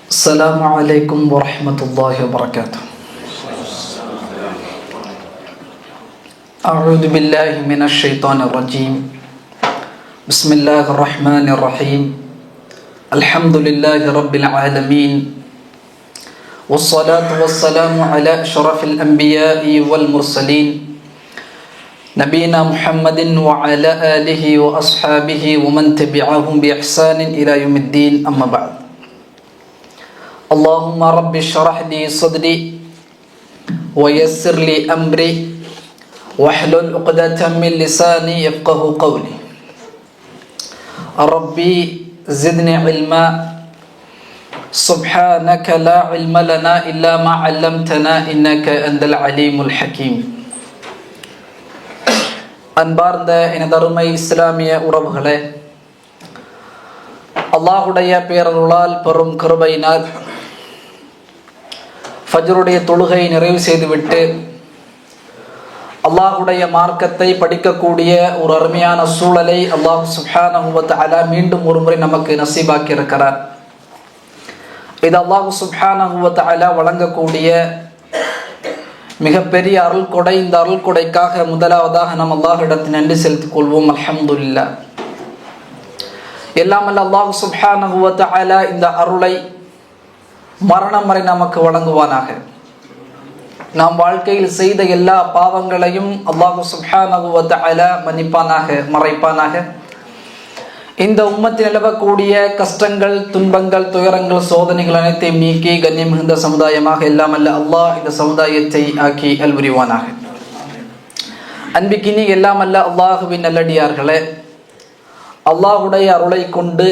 السلام عليكم ورحمة الله وبركاته. أعوذ بالله من الشيطان الرجيم. بسم الله الرحمن الرحيم. الحمد لله رب العالمين، والصلاة والسلام على أشرف الأنبياء والمرسلين نبينا محمد وعلى آله وأصحابه ومن تبعهم بإحسان إلى يوم الدين. أما بعد. اللهم رب اشرح لي صدري ويسر لي أمري واحلل عقدة من لساني يفقه قولي. ربي زدني علما سبحانك لا علم لنا إلا ما علمتنا إنك أنت العليم الحكيم. அன்பார்ந்த எனதருமை இஸ்லாமிய உறவுகளே, அல்லாஹுடைய பேரருளால் பெரும் கிருபையினால் ஃபஜ்ருடைய தொழுகை நிறைவு செய்துவிட்டு அல்லாஹுடைய மார்க்கத்தை படிக்கக்கூடிய ஒரு அருமையான சூழலை அல்லாஹ் சுப்ஹானஹு வ தஆலா மீண்டும் ஒரு முறை நமக்கு நசீபாக்கி இருக்கிறார். இது அல்லாஹ் சுப்ஹானஹு வ தஆலா வழங்கக்கூடிய மிகப்பெரிய அருள் கொடை. இந்த அருள் கொடைக்காக முதலாவதாக நாம் அல்லாஹ்விடத்தில் நன்றி செலுத்திக் கொள்வோம். அல்ஹம்துலில்லாஹ். எல்லாம் அல்ல அல்லாஹ் சுப்ஹானஹு வ தஆலா இந்த அருளை மரணம் வரை நமக்கு வழங்குவானாக. நாம் வாழ்க்கையில் செய்த எல்லா பாவங்களையும் அல்லாஹ் சுப்ஹானஹு வ தஆலா மன்னிப்பானாக, மறைப்பானாக. இந்த உம்மத்தில் நிலவக்கூடிய கஷ்டங்கள், துன்பங்கள், துயரங்கள், சோதனைகள் அனைத்தையும் நீக்கி கண்ணியம் மிகுந்த சமுதாயமாக எல்லாம் அல்ல அல்லாஹ் இந்த சமுதாயத்தை ஆக்கி அல்புரிவானாக. அன்பிக்கினி எல்லாம் அல்ல அல்லாஹுவின் நல்லடியார்களே, அல்லாஹுடைய அருளை கொண்டு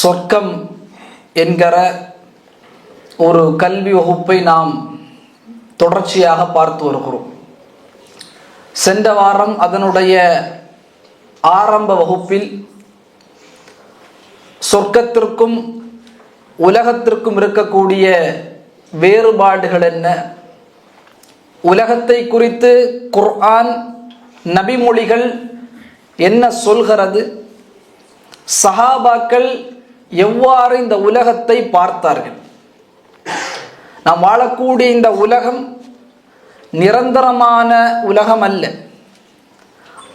சொர்க்கம் என்கிற ஒரு கல்வி வகுப்பை நாம் தொடர்ச்சியாக பார்த்து வருகிறோம். சென்ற வாரம் அதனுடைய ஆரம்ப வகுப்பில் சொர்க்கத்திற்கும் உலகத்திற்கும் இருக்கக்கூடிய வேறுபாடுகள் என்ன, உலகத்தை குறித்து குர்ஆன் நபிமொழிகள் என்ன சொல்கிறது, சஹாபாக்கள் எவ்வாறு இந்த உலகத்தை பார்த்தார்கள். நாம் வாழக்கூடிய இந்த உலகம் நிரந்தரமான உலகம் அல்ல.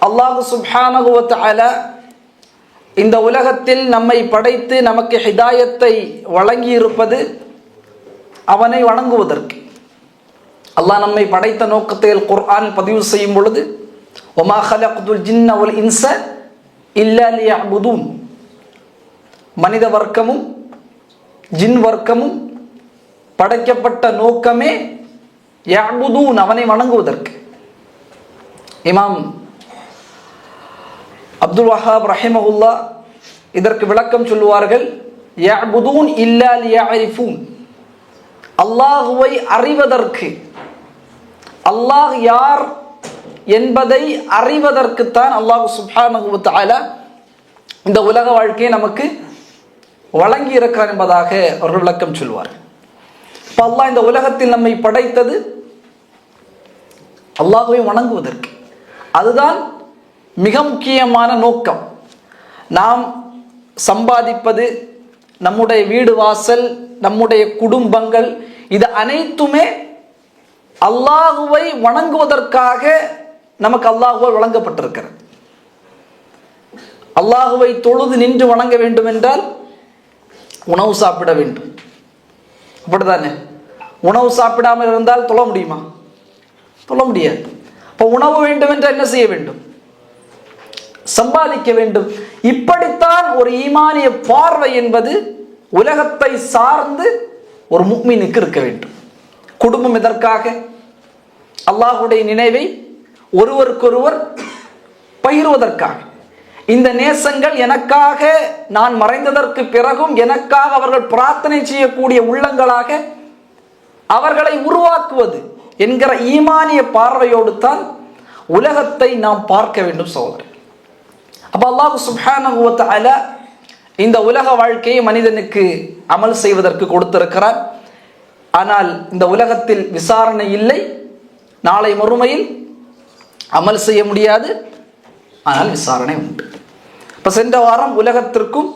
அல்லாஹ் சுப்ஹானஹு வ தஆலா இந்த உலகத்தில் நம்மை படைத்து நமக்கு ஹிதாயத்தை வழங்கி இருப்பது அவனை வணங்குவதற்கு. அல்லாஹ் நம்மை படைத்த நோக்கத்தை குர்ஆன் பதிவு செய்யும் பொழுது வமா ஹலக்துல் ஜின்ன வல் இன்ஸ இல்லா லியஅ்புதூன், மனித வர்க்கமும் ஜின் வர்க்கமும் படைக்கப்பட்ட நோக்கமே யஅ்புதூன், அவனை வணங்குவதற்கு. இமாம் அப்துல் வஹாப் ரஹிமஹுல்லாஹ் இதற்கு விளக்கம் சொல்லுவார்கள். யஅ்புதூன் இல்லா லியஅரிஃபூன், அல்லாஹுவை அறிவதற்கு, அல்லாஹ் யார் என்பதை அறிவதற்குத்தான் அல்லாஹ் சுப்ஹானஹு வ தஆலா இந்த உலக வாழ்க்கையை நமக்கு வழங்கி இருக்கிறார் என்பதாக அவர்கள் விளக்கம் சொல்வார்கள். இப்போ அல்லாஹ் இந்த உலகத்தில் நம்மை படைத்தது அல்லாஹுவை வணங்குவதற்கு. அதுதான் மிக முக்கியமான நோக்கம். நாம் சம்பாதிப்பது, நம்முடைய வீடு வாசல், நம்முடைய குடும்பங்கள், இது அனைத்துமே அல்லாஹுவை வணங்குவதற்காக நமக்கு அல்லாஹுவை வழங்கப்பட்டிருக்கிறது. அல்லாஹுவை தொழுது நின்று வணங்க வேண்டும் என்றால் உணவு சாப்பிட வேண்டும், அப்படித்தானே? உணவு சாப்பிடாமல் இருந்தால் தொழ முடியுமா? தொழ முடியாது. இப்போ உணவு வேண்டும் என்றால் என்ன செய்ய வேண்டும்? சம்பாதிக்க வேண்டும். இப்படித்தான் ஒரு ஈமானிய பார்வை என்பது உலகத்தை சார்ந்து ஒரு முஃமினுக்கு இருக்க வேண்டும். குடும்பம் எதற்காக? அல்லாஹுடைய நினைவை ஒருவருக்கொருவர் பகிர்வதற்காக. இந்த நேசங்கள் எனக்காக நான் மறைந்ததற்கு பிறகும் எனக்காக அவர்கள் பிரார்த்தனை செய்யக்கூடிய உள்ளங்களாக அவர்களை உருவாக்குவது என்கிற ஈமானிய பார்வையோடு தான் உலகத்தை நாம் பார்க்க வேண்டும் சகோதரர். அப்போ அல்லாஹ் சுப்ஹானஹு வ தஆலா இந்த உலக வாழ்க்கையை மனிதனுக்கு அமல் செய்வதற்கு கொடுத்திருக்கிறார். ஆனால் இந்த உலகத்தில் விசாரணை இல்லை, நாளை மறுமையில் அமல் செய்ய முடியாது, ஆனால் விசாரணை உண்டு. இப்போ சென்ற வாரம் உலகத்திற்கும்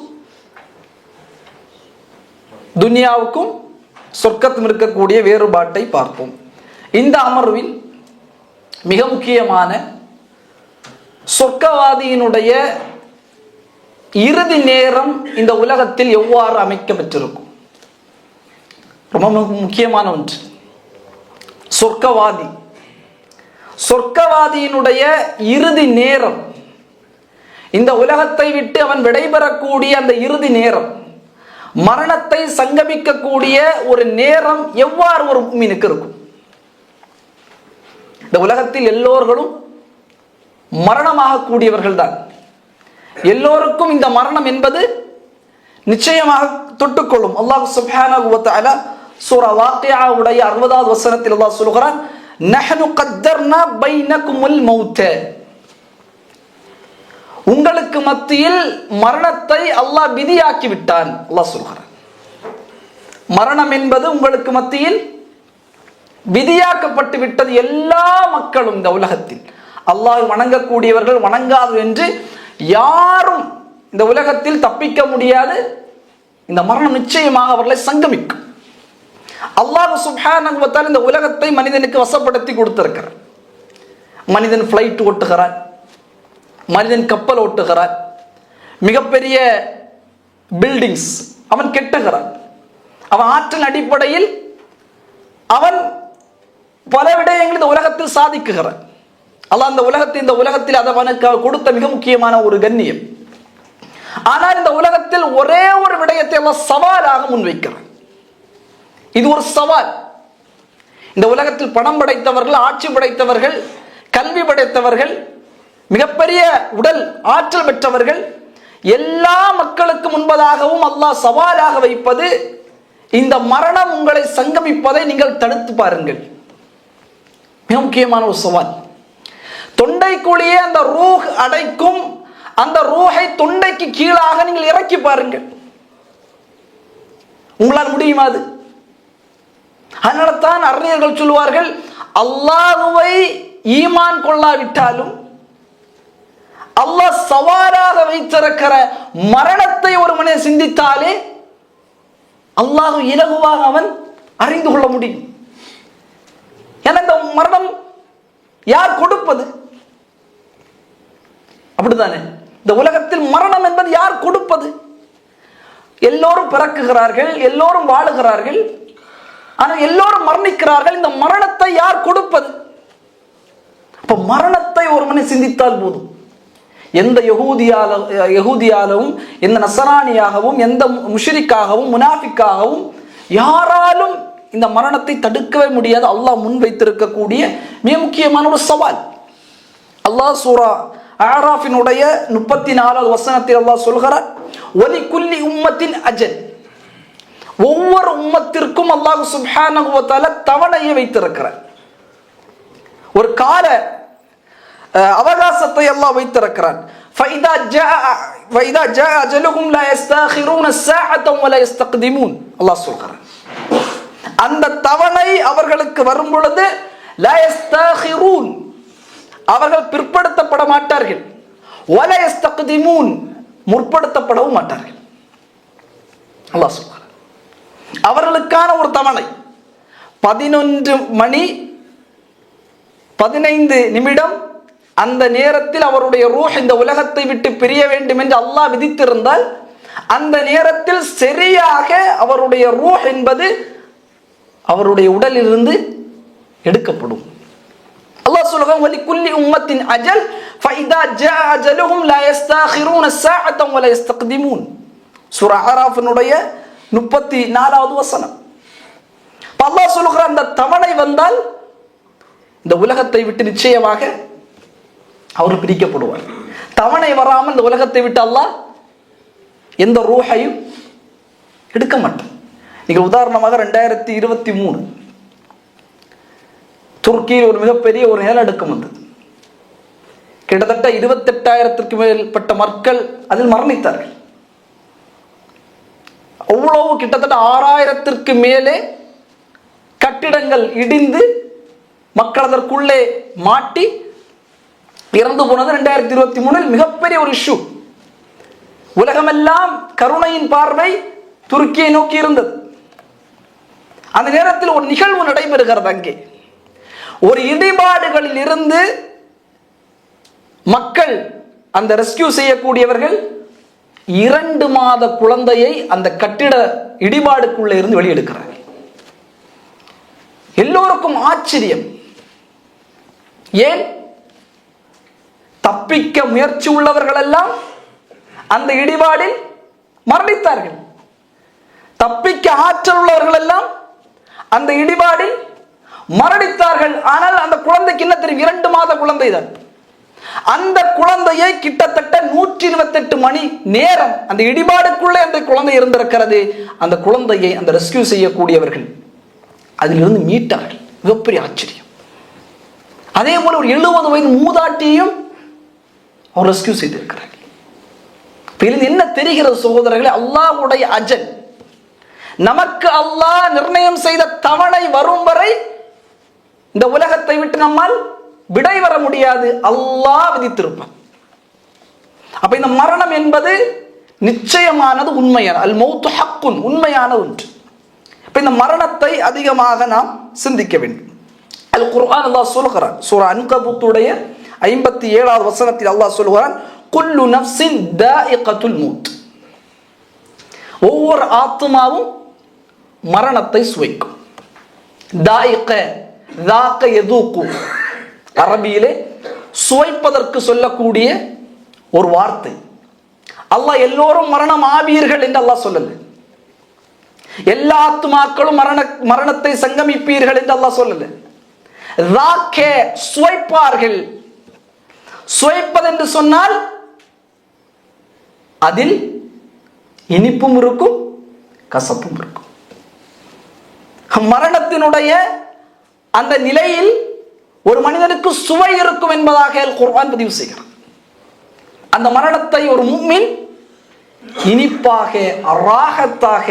துனியாவுக்கும் சொர்க்கத்தும் இருக்கக்கூடிய வேறுபாட்டை பார்ப்போம். இந்த அமர்வில் மிக முக்கியமான சொர்க்கவாதியினுடைய இறுதி நேரம் இந்த உலகத்தில் எவ்வாறு அமைக்கப்பட்டிருக்கும், ரொம்ப முக்கியமான ஒன்று. சொர்க்கவாதியினுடைய இறுதி நேரம், இந்த உலகத்தை விட்டு அவன் விடைபெறக்கூடிய அந்த இறுதி நேரம், மரணத்தை சங்கமிக்கக்கூடிய ஒரு நேரம் எவ்வாறு ஒரு முஃமினுக்கு இருக்கும்? இந்த உலகத்தில் எல்லோர்களும் மரணமாக கூடியவர்கள் தான். எல்லோருக்கும் இந்த மரணம் என்பது நிச்சயமாக தொட்டுக்கொள்ளும். அல்லாஹ் சுப்ஹானஹு வ தஆலா சூரா வாக்கியா உடைய 60வது வசனத்தில் அல்லாஹ் சொல்கிறான், நஹ்னு கத்தர்னா பைனகுமுல் மௌத், உங்களுக்கு மத்தியில் மரணத்தை அல்லாஹ் விதியாக்கி விட்டான். அல்லாஹ் சொல்கிறான், மரணம் என்பது உங்களுக்கு மத்தியில் விதியாக்கப்பட்டு விட்டது. எல்லா மக்களும் இந்த உலகத்தில் அல்லாஹ் வணங்கக்கூடியவர்கள் வணங்காது என்று யாரும் இந்த உலகத்தில் தப்பிக்க முடியாது. இந்த மரணம் நிச்சயமாக அவர்களை சங்கமிக்கும். அல்லாஹ் சுப்ஹானஹு வ தஆலா இந்த உலகத்தை மனிதனுக்கு வசப்படுத்தி கொடுத்திருக்கிறார். மனிதன் ஃப்ளைட் ஓட்டுகிறான், மனிதன் கப்பல் ஓட்டுகிறான், மிகப்பெரிய பில்டிங்ஸ் அவன் கெட்டுகிறான். அவன் ஆற்றல் அடிப்படையில் அவன் பல விடயங்கள் இந்த உலகத்தில் சாதிக்குகிறான். அல்லாஹ் இந்த உலகத்தில் அது அவனுக்கு கொடுத்த மிக முக்கியமான ஒரு கண்ணியம். ஆனால் இந்த உலகத்தில் ஒரே ஒரு விடயத்தை அல்லாஹ் சவாலாக முன்வைக்கிறான். இது ஒரு சவால். இந்த உலகத்தில் பணம் படைத்தவர்கள், ஆட்சி படைத்தவர்கள், கல்வி படைத்தவர்கள், மிகப்பெரிய உடல் ஆற்றல் பெற்றவர்கள், எல்லா மக்களுக்கு முன்பதாகவும் அல்லாஹ் சவாலாக வைப்பது, இந்த மரணம் உங்களை சங்கமிப்பதை நீங்கள் தடுத்து பாருங்கள். மிக முக்கியமான ஒரு சவால். தொண்டைக்குள்ளேயே அந்த ரூஹ் அடைக்கும், அந்த ரூஹை தொண்டைக்கு கீழாக நீங்கள் இறக்கி பாருங்கள். உங்களால் முடியுமா அது? அதனால தான் அறிஞர்கள் சொல்வார்கள், அல்லாஹ்வை ஈமான் கொள்ளாவிட்டாலும் அல்லாஹ் சவாலாக வைத்திருக்கிற மரணத்தை ஒரு மனிதன் சிந்தித்தாலே அல்லாஹ் இலகுவாக அவன் அறிந்து கொள்ள முடியும். ஏன்னா இந்த மரணம் யார் கொடுப்பது? அப்படித்தானே? இந்த உலகத்தில் மரணம் என்பது யார் கொடுப்பது? எல்லோரும் பிறக்குகிறார்கள், எல்லோரும் வாழுகிறார்கள், ஆனால் எல்லோரும் மரணிக்கிறார்கள். இந்த மரணத்தை யார் கொடுப்பது? அப்ப மரணத்தை ஒரு மனிதன் சிந்தித்தால் போதும். எந்த யகூதியாலும், எந்த நசரானியாகவும், எந்த முஷ்ரிக்காகவும், முனாஃபிக்காகவும் யாராலும் இந்த மரணத்தை தடுக்கவே முடியாது. அல்லாஹ் முன் வைத்திருக்கக்கூடிய மிக முக்கியமான ஒரு சவால். அல்லாஹ் சூரா அராஃபினுடைய 34வது வசனத்தில் அல்லாஹ் சொல்கிறார், ஒலி குல்லி உம்மத்தின் அஜல், ஒவ்வொரு உம்மத்திற்கும் அல்லாஹ் சுப்ஹானஹு வ தஆலா தவணையை வைத்திருக்கிறார். ஒரு கால அவகாசத்தை அல்லாஹ் வைத்திருக்கிறான். ஃபைதா ஜாஅ அஜலுஹும் லா யஸ்தஅখিরூன ஸாஅத்தன் வ லா யஸ்தக்திமூன். அல்லாஹ் சொல்கிறான், அந்த தவணை அவர்களுக்கு வரும் பொழுது லா யஸ்தஅখিরூன், அவர்கள் பிற்படுத்தப்பட மாட்டார்கள், வ லா யஸ்தக்திமூன், முற்படுத்தப்படவும் மாட்டார்கள். அல்லாஹ் சொல்கிறான், அவர்களுக்கான ஒரு தவணை 11 மணி 15 நிமிடம். அந்த நேரத்தில் அவருடைய ரூஹ் இந்த உலகத்தை விட்டு பிரிய வேண்டும் என்று அல்லாஹ் விதித்திருந்தால், அந்த நேரத்தில் சரியாக அவருடைய ரூஹ் என்பது அவருடைய உடலிலிருந்து எடுக்கப்படும். அல்லாஹ் சொல்கிறான், வலி குல்லி உம்மத்தின் அஜல் ஃபைதா ஜாஅ அஜலுஹும் லா யஸ்தஅখিরூன ஸாஅத்தன் வ லா யஸ்தக்திமூன். சூரா அராஃபினுடைய 34வது வசனம். அல்லாஹ் சொல்கிறான், அந்த தவணை வந்தால் இந்த உலகத்தை விட்டு நிச்சயமாக அவர் பிரிக்கப்படுவார். தவணை வராமல் இந்த உலகத்தை விட்டு அல்லாஹ் எந்த ரூஹையும் எடுக்க மாட்டார். நீங்க உதாரணமாக 2023 துருக்கியில் ஒரு மிகப்பெரிய ஒரு நிலநடுக்கம் வந்தது. கிட்டத்தட்ட 28,000க்கும் மேற்பட்ட மக்கள் அதில் மரணித்தார்கள். அவ்வளவு கிட்டத்தட்ட 6,000ற்கு மேலே கட்டிடங்கள் இடிந்து மக்கள் அதற்குள்ளே மாட்டி இறந்து போனது 2023 மிகப்பெரிய ஒரு இஷ்யூ. உலகமெல்லாம் கருணையின் பார்வை துருக்கியை நோக்கி இருந்தது. அந்த நேரத்தில் ஒரு நிகழ்வு நடைபெறுகிறது. அங்கே ஒரு இடிபாடுகளில் இருந்து மக்கள், அந்த ரெஸ்கியூ செய்யக்கூடியவர்கள் 2 மாத குழந்தையை அந்த கட்டிட இடிபாடுக்குள்ள இருந்து வெளியெடுக்கிறார்கள். எல்லோருக்கும் ஆச்சரியம். ஏன்? தப்பிக்க முயற்சி உள்ளவர்கள் எல்லாம் அந்த இடிபாடில் மரணித்தார்கள். தப்பிக்க ஆற்றல் உள்ளவர்கள் எல்லாம் அந்த இடிபாடில் மரணித்தார்கள். ஆனால் அந்த குழந்தைக்கு என்ன தெரியும்? 2 மாத குழந்தை தான். அந்த குழந்தையை கிட்டத்தட்ட 128 மணி நேரம் அந்த இடிபாடுக்குள்ளே அந்த குழந்தை இருந்திருக்கிறது. அந்த குழந்தையை அந்த ரெஸ்கியூ செய்யக்கூடியவர்கள் அதிலிருந்து மீட்டார்கள். மிகப்பெரிய ஆச்சரியம். அதே போல ஒரு 70 வயது மூதாட்டியையும் அவர் ரெஸ்கியூ செய்திருக்கிறார்கள். என்ன தெரிகிறது சகோதரர்களே? அல்லாஹ்வுடைய அஜல், நமக்கு அல்லாஹ் நிர்ணயம் செய்த தவணை வரும் வரை இந்த உலகத்தை விட்டு நம்மால் விடை வர முடியாது. அல்லாஹ் விதித்திருப்பான். அப்ப இந்த மரணம் என்பது நிச்சயமானது, உண்மையான அல் மௌத்து ஹக்குன், உண்மையான ஒன்று. இப்ப இந்த மரணத்தை அதிகமாக நாம் சிந்திக்க வேண்டும். அல் குர்ஆன் அல்லாஹ் சொல்கிறான், சூரா அன்கபூத்துடைய 57வது வசனத்தில் அல்லாஹ் சொல்கிறான், குல்லு நஃப்ஸின் தாயிகத்துல் மௌத், ஒவ்வொரு ஆத்மாவும் மரணத்தை சுவைக்கும். தாயிக, தாக்க யதூக்கு, அரபியிலே சுவைப்பதற்கு சொல்லக்கூடிய ஒரு வார்த்தை. அல்லாஹ் எல்லோரும் மரணம் ஆவீர்கள் என்று அல்லாஹ் சொல்லல. எல்லா ஆத்மாக்களும் மரணத்தை சங்கமிப்பீர்கள் என்று அல்லாஹ் சொல்லல. ராக்கே, சுவைப்பார்கள். சுவைப்பது என்று சொன்னால் அதில் இனிப்பும் இருக்கும், கசப்பும் இருக்கும். மரணத்தினுடைய அந்த நிலையில் ஒரு மனிதனுக்கு சுவை இருக்கும் என்பதாக குர்ஆன் பதிவு செய்கிறார். அந்த மரணத்தை ஒரு முஃமின் இனிப்பாக, ராகத்தாக,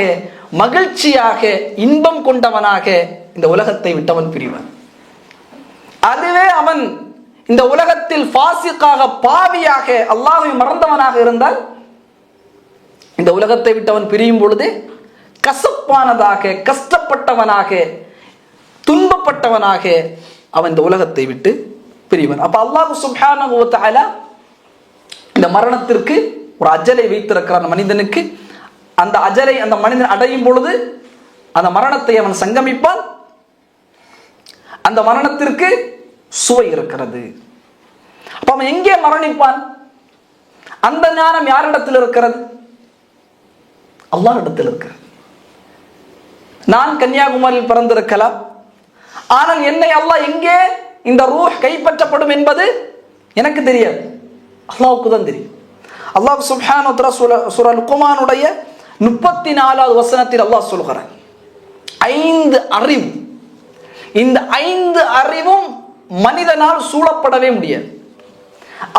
மகிழ்ச்சியாக, இன்பம் கொண்டவனாக இந்த உலகத்தை விட்டவன் பிரிவான். அதுவே அவன் இந்த உலகத்தில் ஃபாசிக்காக, பாவியாக, அல்லாஹ்வை மறந்தவனாக இருந்தால் இந்த உலகத்தை விட்டவன் பிரியும் பொழுது கசப்பானதாக, கஷ்டப்பட்டவனாக, துன்பப்பட்டவனாக அவன் இந்த உலகத்தை விட்டு பிரிவன். அப்ப அல்லாஹ் சுப்ஹானஹு வ தஆலா இந்த மரணத்திற்கு ஒரு அஜலை வைத்திருக்கிறான் மனிதனுக்கு. அந்த அஜலை அந்த மனிதன் அடையும் பொழுது அந்த மரணத்தை அவன் சங்கமிப்பான். அந்த மரணத்திற்கு சுவை இருக்கிறது. அப்ப அவன் எங்கே மரணிப்பான்? அந்த ஞானம் யாரிடத்தில் இருக்கிறது? அல்லாஹ்விடத்தில் இருக்கிறது. நான் கன்னியாகுமரியில் பிறந்திருக்கலாம், ஆனால் என்னை அல்லாஹ் எங்கே இந்த ரூஹ் கைப்பற்றப்படும் என்பது எனக்கு தெரியாது, அல்லாஹ்வுக்கு தான் தெரியும். அல்லாஹ் சுப்ஹானஹு வ தஆலா சூரா லுக்மானுடைய 34வது வசனத்தில் அல்லாஹ் சொல்கிறான், 5 அறிவு, இந்த 5 அறிவும் மனிதனால் சூழப்படவே முடியாது.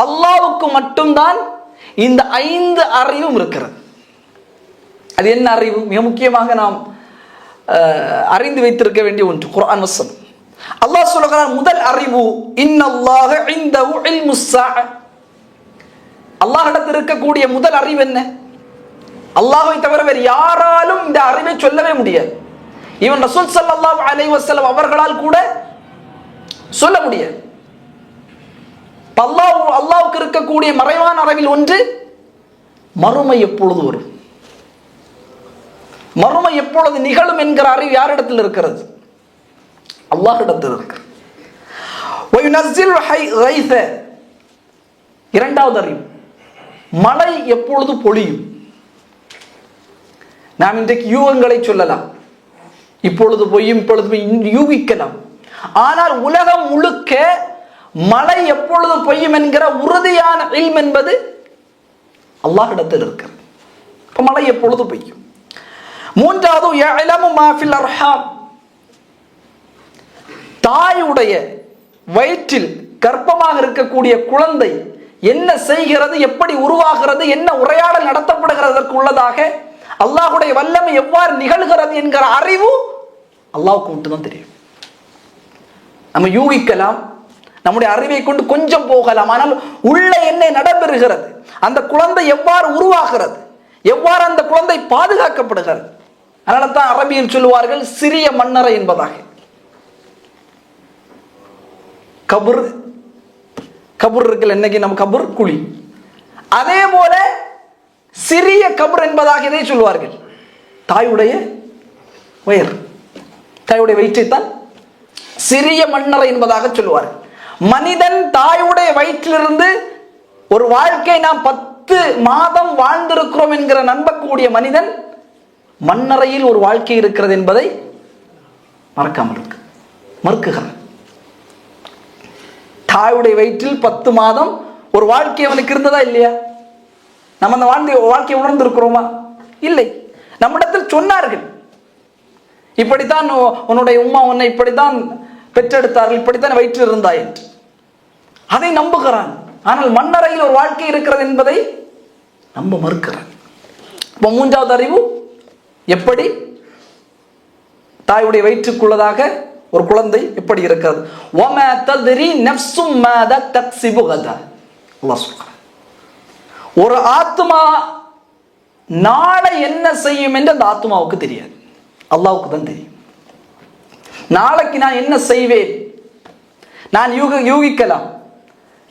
அல்லாஹ்வுக்கு மட்டும்தான் இந்த 5 அறிவும் இருக்கிறது. அது என்ன அறிவு? மிக முக்கியமாக நாம் அறிந்து வைத்திருக்க வேண்டிய ஒன்று. குர்ஆன் வசனம் அல்லாஹ் சொல்கிறான், முதல் அறிவு, இன்னல்லாஹ இன்தஹு இல்முஸ் ஸாஅ, அல்லாஹ்விடத்தில் இருக்கக்கூடிய முதல் அறிவு என்ன? அல்லாஹ்வை தவிர வேறு யாராலும் இந்த அறிவை சொல்லவே முடியாது. இவன் ரசூல் ஸல்லல்லாஹு அலைஹி வஸல்லம் அவர்களால் கூட சொல்ல முடியாது. அல்லாஹ்வுக்கு இருக்கக்கூடிய மறைவான அறிவில் ஒன்று, மறுமை எப்பொழுது வரும், மறுமை எப்பொழுது நிகழும் என்கிற அறிவு யாரிடத்தில் இருக்கிறது? அல்லாஹ்விடத்தில் இருக்கிறது. இரண்டாவது அறிவு, மழை எப்பொழுது பொழியும். நாம் இன்றைக்கு யூகங்களை சொல்லலாம், இப்பொழுது பொய்யும், இப்பொழுது யூகிக்கலாம். ஆனால் உலகம் முழுக்க மழை எப்பொழுது பொய்யும் என்கிற உறுதியான இல்ம் என்பது அல்லாஹ்விடத்தில் இருக்கிறது. இப்ப மழை எப்பொழுது பொய்யும். மூன்றாவது, யஅலமு மா ஃபில் அர்ஹாம், தாயுடைய வயிற்றில் கர்ப்பமாக இருக்கக்கூடிய குழந்தை என்ன செய்கிறது, எப்படி உருவாகிறது, என்ன உரையாடல் நடத்தப்படுகிறதற்கு உள்ளதாக அல்லாஹ்வுடைய வல்லமை எவ்வாறு நிகழ்கிறது என்கிற அறிவு அல்லாஹ்வுக்கு மட்டும்தான் தெரியும். நம்ம யூகிக்கலாம், நம்முடைய அறிவை கொண்டு கொஞ்சம் போகலாம், ஆனால் உள்ள என்ன நடைபெறுகிறது, அந்த குழந்தை எவ்வாறு உருவாகிறது, எவ்வாறு அந்த குழந்தை பாதுகாக்கப்படுகிறது, அதனால தான் அரபியில் சொல்லுவார்கள் சிறிய மண்ணறை என்பதாக. கபர் கபர் இருக்குல்ல, இன்னைக்கு நம்ம கபர் குழி, அதே போல சிறிய கபர் என்பதாக இதை சொல்வார்கள். தாயுடைய வயிறு, தாயுடைய வயிற்றைத்தான் சிறிய மண்ணறை என்பதாக சொல்லுவார்கள். மனிதன் தாயுடைய வயிற்றிலிருந்து ஒரு வாழ்க்கை நாம் 10 மாதம் வாழ்ந்திருக்கிறோம் என்கிற நம்பக்கூடிய மனிதன் மண்ணறையில் ஒரு வாழ்க்கை இருக்கிறது என்பதை மறக்காமல் மறுக்குகிறான். தாயுடைய வயிற்றில் 10 மாதம் ஒரு வாழ்க்கை அவனுக்கு இருந்ததா இல்லையா? நம்ம அந்த வாழ்க்கையை உணர்ந்திருக்கிறோமா? இல்லை. நம்மிடத்தில் சொன்னார்கள், இப்படித்தான் உன்னுடைய உம்மா உன்னை இப்படித்தான் பெற்றெடுத்தார்கள், இப்படித்தான் வயிற்றில் இருந்தாய் என்று. அதை நம்புகிறான். ஆனால் மண்ணறையில் ஒரு வாழ்க்கை இருக்கிறது என்பதை நம்ப மறுக்கிறான். இப்போ 3வது அறிவு, எப்படி தாயுடைய வயிற்றுக்குள்ளதாக ஒரு குழந்தை எப்படி இருக்கிறது. வமா தத்ரி நஃப்ஸும் மாதா தக்ஸிபு கதா. அல்லாஹ் சொல்றான், ஒரு ஆத்மா நாளை என்ன செய்யும் என்று அந்த ஆத்மாவுக்கு தெரியாது, அல்லாஹ்வுக்கு தான் தெரியும். நாளைக்கு நான் என்ன செய்வேன் நான் யூகிக்கலாம்,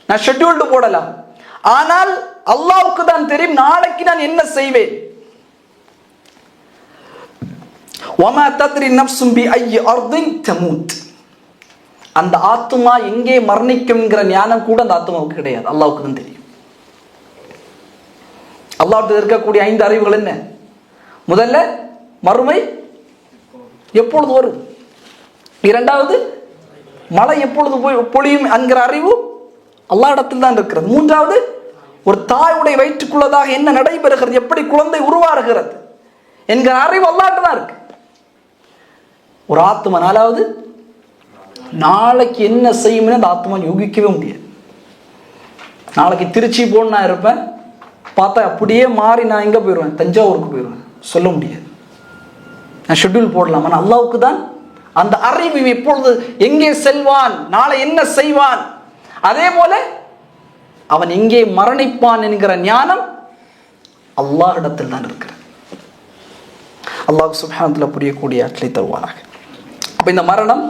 நான் ஷெட்யூல்டு போடலாம், ஆனால் அல்லாஹ்வுக்கு தான் தெரியும் நாளைக்கு நான் என்ன செய்வேன். வமா தத்ரி நஃப்ஸும் பிஐயி அர்தின் தமூத். அந்த ஆத்மா எங்கே மரணிக்கும்ங்கிற ஞானம் கூட அந்த ஆத்மாவுக்கு கிடையாது, அல்லாஹ்வுக்கு தான் தெரியும். அல்லாஹ்வுக்கு இருக்கக்கூடிய 5 அறிவுகள் என்ன? முதல்ல மறுமை எப்பொழுது வரும், 2வது மழை எப்பொழுது பொழியும் என்கிற அறிவு அல்லாஹ்விடத்தில் தான் இருக்கிறது, 3வது ஒரு தாயுடைய வயிற்றுக்குள்ளதாக என்ன நடைபெறுகிறது, எப்படி குழந்தை உருவாகிறது என்கிற அறிவு அல்லாஹ்விட்ட தான் இருக்கு. ஒரு ஆத்மா 4வது நாளைக்கு என்ன செய்யும் அந்த ஆத்மா யூகிக்கவே முடியாது. நாளைக்கு திருச்சி போன்னு நான் இருப்பேன், பார்த்தா அப்படியே மாறி நான் எங்கே போயிடுவேன், தஞ்சாவூருக்கு போயிடுவேன், சொல்ல முடியாது. நான் ஷெட்யூல் போடலாம், ஆனால் அல்லாஹ்வுக்கு தான் அந்த அறிவு, எப்பொழுது எங்கே செல்வான், நாளை என்ன செய்வான், அதே போல அவன் எங்கே மரணிப்பான் என்கிற ஞானம் அல்லாஹ்விடத்தில் தான் இருக்கிறது. அல்லாஹ் சுப்ஹானஹு வ தஆலா புரியக்கூடிய அக்லை தருவானாக. அப்போ இந்த மரணம்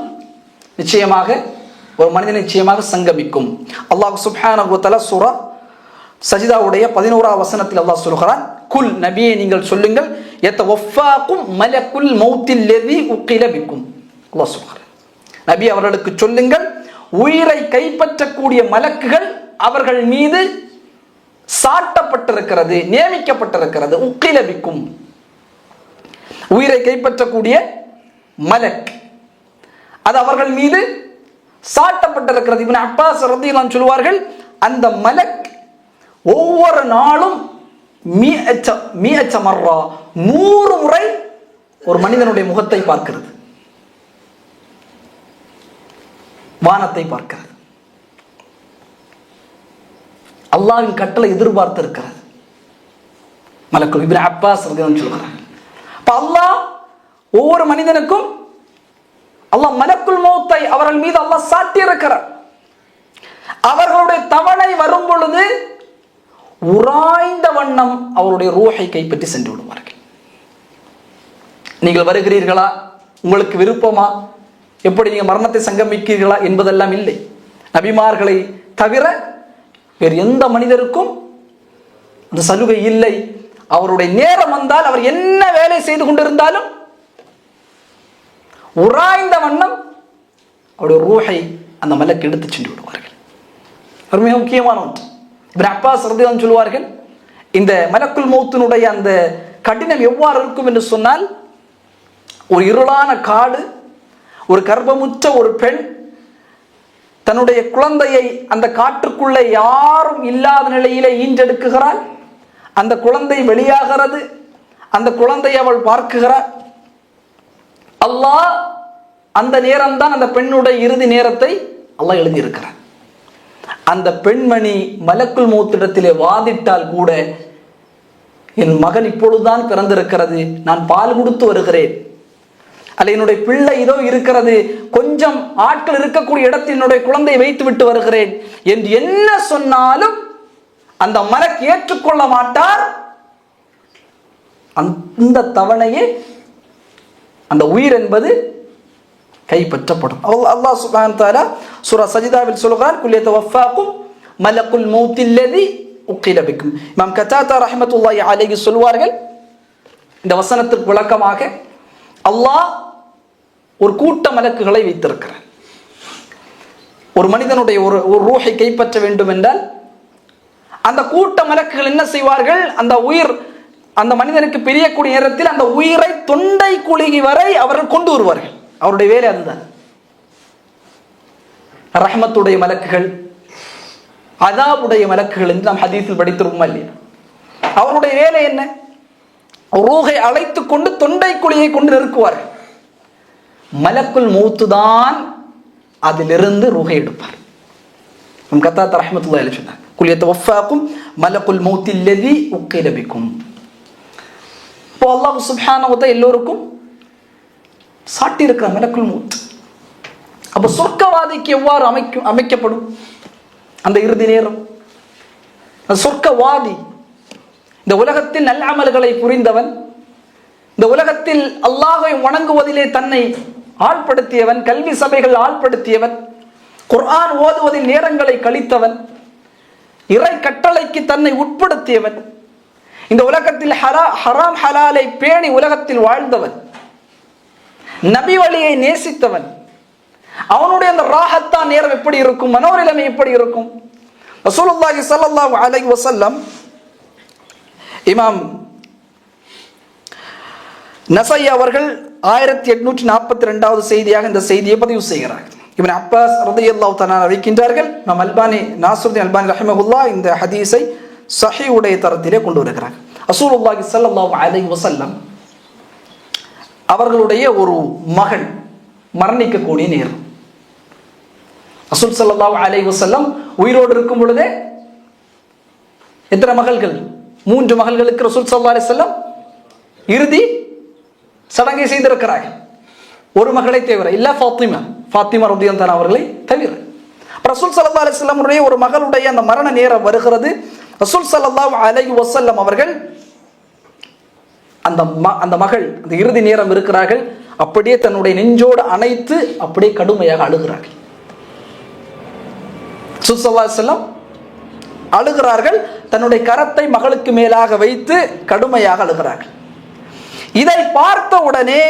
நிச்சயமாக ஒரு மனிதன் நிச்சயமாக சங்கமிக்கும். அல்லாஹ் சுப்ஹானஹு வ தஆலா சூரா சஜிதாவுடைய 11வது வசனத்தில் அல்லாஹ் சொல்கிறான், குல் நபியே நீங்கள் சொல்லுங்கள், யதவஃபாக்கும் மலக்குல் மௌத்தில் லதி உக்கில பிக்கும். அல்லாஹ் சொல்கிறான், நபி அவர்களுக்கு சொல்லுங்கள், உயிரை கைப்பற்றக்கூடிய மலக்குகள் அவர்கள் மீது சாட்டப்பட்டிருக்கிறது, நியமிக்கப்பட்டிருக்கிறது. உக்கில பிக்கும், உயிரை கைப்பற்றக்கூடிய மலக், அது அவர்கள் மீது சாட்டப்பட்டிருக்கிறது. இப்னு அப்பாஸ் ரலியல்லாஹு அன்ஹு சொல்வார்கள், அந்த மலக் ஒவ்வொரு நாளும் 100 முறை ஒரு மனிதனுடைய முகத்தை பார்க்கிறது, வானத்தை பார்க்கிறது. அல்லாஹ்வின் கட்டளை எதிர்பார்த்து இருக்கிறது மலக்குல். இப்னு அப்பாஸ் ரலியல்லாஹு அன்ஹு சொல்கிறார், அப்ப அல்லாஹ் ஒவ்வொரு மனிதனுக்கும் அல்லாஹ் மலக்குல் மௌத்தை அவர்கள் மீது அல்லாஹ் சாட்டி இருக்கிறார். அவர்களுடைய தவணை வரும் பொழுது உராய்ந்த வண்ணம் அவருடைய ரூஹை கைப்பற்றி சென்று விடுவார்கள். நீங்கள் வருகிறீர்களா, உங்களுக்கு விருப்பமா, எப்படி நீங்க மரணத்தை சங்கமிக்கிறீர்களா என்பதெல்லாம் இல்லை. நபிமார்களை தவிர வேறு எந்த மனிதருக்கும் அந்த சலுகை இல்லை. அவருடைய நேரம் வந்தால் அவர் என்ன வேலை செய்து கொண்டிருந்தாலும் உராய்ந்த வண்ணம் அவருடைய ரூஹை அந்த மலக்கு எடுத்து சென்று விடுவார்கள். ஒரு மிக முக்கியமான ஒன்று. இப்னு அப்பாஸ் ரலியல்லாஹு அன்ஹு சொல்வார்கள், இந்த மலக்குல் மௌத்தினுடைய அந்த கடினம் எவ்வாறு இருக்கும் என்று சொன்னால், ஒரு இருளான காடு, ஒரு கர்ப்பமுற்ற ஒரு பெண் தன்னுடைய குழந்தையை அந்த காட்டுக்குள்ளே யாரும் இல்லாத நிலையிலே ஈன்றெடுக்குகிறாள். அந்த குழந்தை வெளியாகிறது, அந்த குழந்தையை அவள் பார்க்குகிறாள். அல்லாஹ் அந்த நேரம்தான் அந்த பெண்ணுடைய இறுதி நேரத்தை அல்லாஹ் எழுதியிருக்கிறார். அந்த பெண்மணி மலக்குல் மௌத்திடத்திலே வாதிட்டால் கூட, என் மகன் இப்பொழுதுதான் பிறந்திருக்கிறது, நான் பால் கொடுத்து வருகிறேன், அல்ல என்னுடைய பிள்ளை இதோ இருக்கிறது, கொஞ்சம் ஆட்கள் இருக்கக்கூடிய இடத்தில் என்னுடைய குழந்தை வைத்து விட்டு வருகிறேன் என்று என்ன சொன்னாலும் அந்த மலக் ஏற்றுக்கொள்ள மாட்டார். அந்த தவணையை அந்த உயிர் என்பது கைப்பற்றப்படும். அல்லாஹ் சுப்ஹானஹு வ தஆலா சூரா சஜ்தாவில் சொல்கிறார், குல் யதவஃபாக்கும் மலக்குல் மௌத்தில்லதி உக்கில பிக்கும். இமாம் கதாதா ரஹ்மத்துல்லாஹி அலைஹி சொல்வார்கள், இந்த வசனத்துக்கு விளக்கமாக அல்லாஹ் ஒரு கூட்ட மலக்குகளை வைத்திருக்கிறார். ஒரு மனிதனுடைய ஒரு ரூஹை கைப்பற்ற வேண்டும் என்றால் அந்த கூட்ட மலக்குகள் என்ன செய்வார்கள், அந்த உயிர் அந்த மனிதனுக்கு பிரியக்கூடிய நேரத்தில் அந்த உயிரை தொண்டை குழி வரை அவர்கள் கொண்டு வருவார்கள். அவருடைய வேலை அதுதான். ரஹ்மத்துடைய மலக்குகள், அதாபுடைய மலக்குகள் என்று நாம் ஹதீஸில் படித்திருப்போமா இல்லையா? அவருடைய வேலை என்ன? ரூஹை அழைத்து கொண்டு தொண்டை குழியை கொண்டு நெருக்குவார்கள். மலக்குல் மௌத்து தான் அதிலிருந்து ரூஹை எடுப்பார். கத்தாத் ரஹ்மத்துல்லாஹி அலைஹி சொன்னார், குல் யதவஃபாக்கும் மலக்குல் மௌத்தில்லதி உக்கில பிக்கும். இப்போ அல்லாஹ் சுப்ஹானஹு வ தஆலா எல்லோருக்கும் சாட்டி இருக்கிற மலக்குல் மௌத். அப்ப சொர்க்கவாதிக்கு எவ்வாறு அமைக்கப்படும் அந்த இறுதி நேரம்? சொர்க்கவாதி இந்த உலகத்தில் நல்ல அமல்களை புரிந்தவன், இந்த உலகத்தில் அல்லாஹ்வை வணங்குவதிலே தன்னை ஆழ்படுத்தியவன், கல்வி சபைகள் ஆழ்படுத்தியவன், குர்ஆன் ஓதுவதில் நேரங்களை கழித்தவன், இறை கட்டளைக்கு தன்னை உட்படுத்தியவன், இந்த உலகத்தில் ஹராம் ஹலாலை பேணி உலகத்தில் வாழ்ந்தவன், நபி வழியை நேசித்தவன், அவனுடைய அந்த ராஹத்தா நேரம் எப்படி இருக்கும், மனோநிலைமை எப்படி இருக்கும்? ரசூலுல்லாஹி ஸல்லல்லாஹு அலைஹி வஸல்லம் இமாம் நஸை அவர்கள் 1842வது செய்தியாக இந்த செய்தியை பதிவு செய்கிறார்கள். இப்னு அப்பாஸ் ரலியல்லாஹு தஆலா அறிவிக்கின்றார்கள், இமாம் அல்பானி நாசிருதீன் அல்பானி ரஹிமஹுல்லாஹ் இந்த ஹதீஸை ஸஹீஹ் உடைய தரத்திலே கொண்டு வருகிறார்கள். ரசூலுல்லாஹி ஸல்லல்லாஹு அலைஹி வஸல்லம் அவர்களுடைய ஒரு மகள் மரணிக்கக்கூடிய நேரம். ரசூல் ஸல்லல்லாஹு அலைஹி வஸல்லம் உயிரோடு இருக்கும் பொழுதே எத்தனை மகள்கள்? 3 மகள்களுக்கு ரசூல் ஸல்லல்லாஹு அலைஹி வஸல்லம் இறுதி சடங்கை செய்திருக்கிறார்கள். ஒரு மகளை தவிர, இல்ல ஃபாத்திமா ரலியல்லாஹு அன்ஹா அவர்களை தவிர. ரசூல் ஸல்லல்லாஹு அலைஹி வஸல்லம் உடைய ஒரு மகளுடைய அந்த மரண நேரம் வருகிறது. ரசூல் ஸல்லல்லாஹு அலைஹி வஸல்லம் அவர்கள் அந்த மகள் அந்த இறுதி நேரம் இருக்கிறார்கள், அப்படியே தன்னுடைய நெஞ்சோடு அணைத்து அப்படியே கடுமையாக அழுகிறார்கள். ரசூல் ஸல்லல்லாஹு அலைஹி வஸல்லம் அழுகிறார்கள், தன்னுடைய கரத்தை மகளுக்கு மேலாக வைத்து கடுமையாக அழுகிறார்கள். இதை பார்த்த உடனே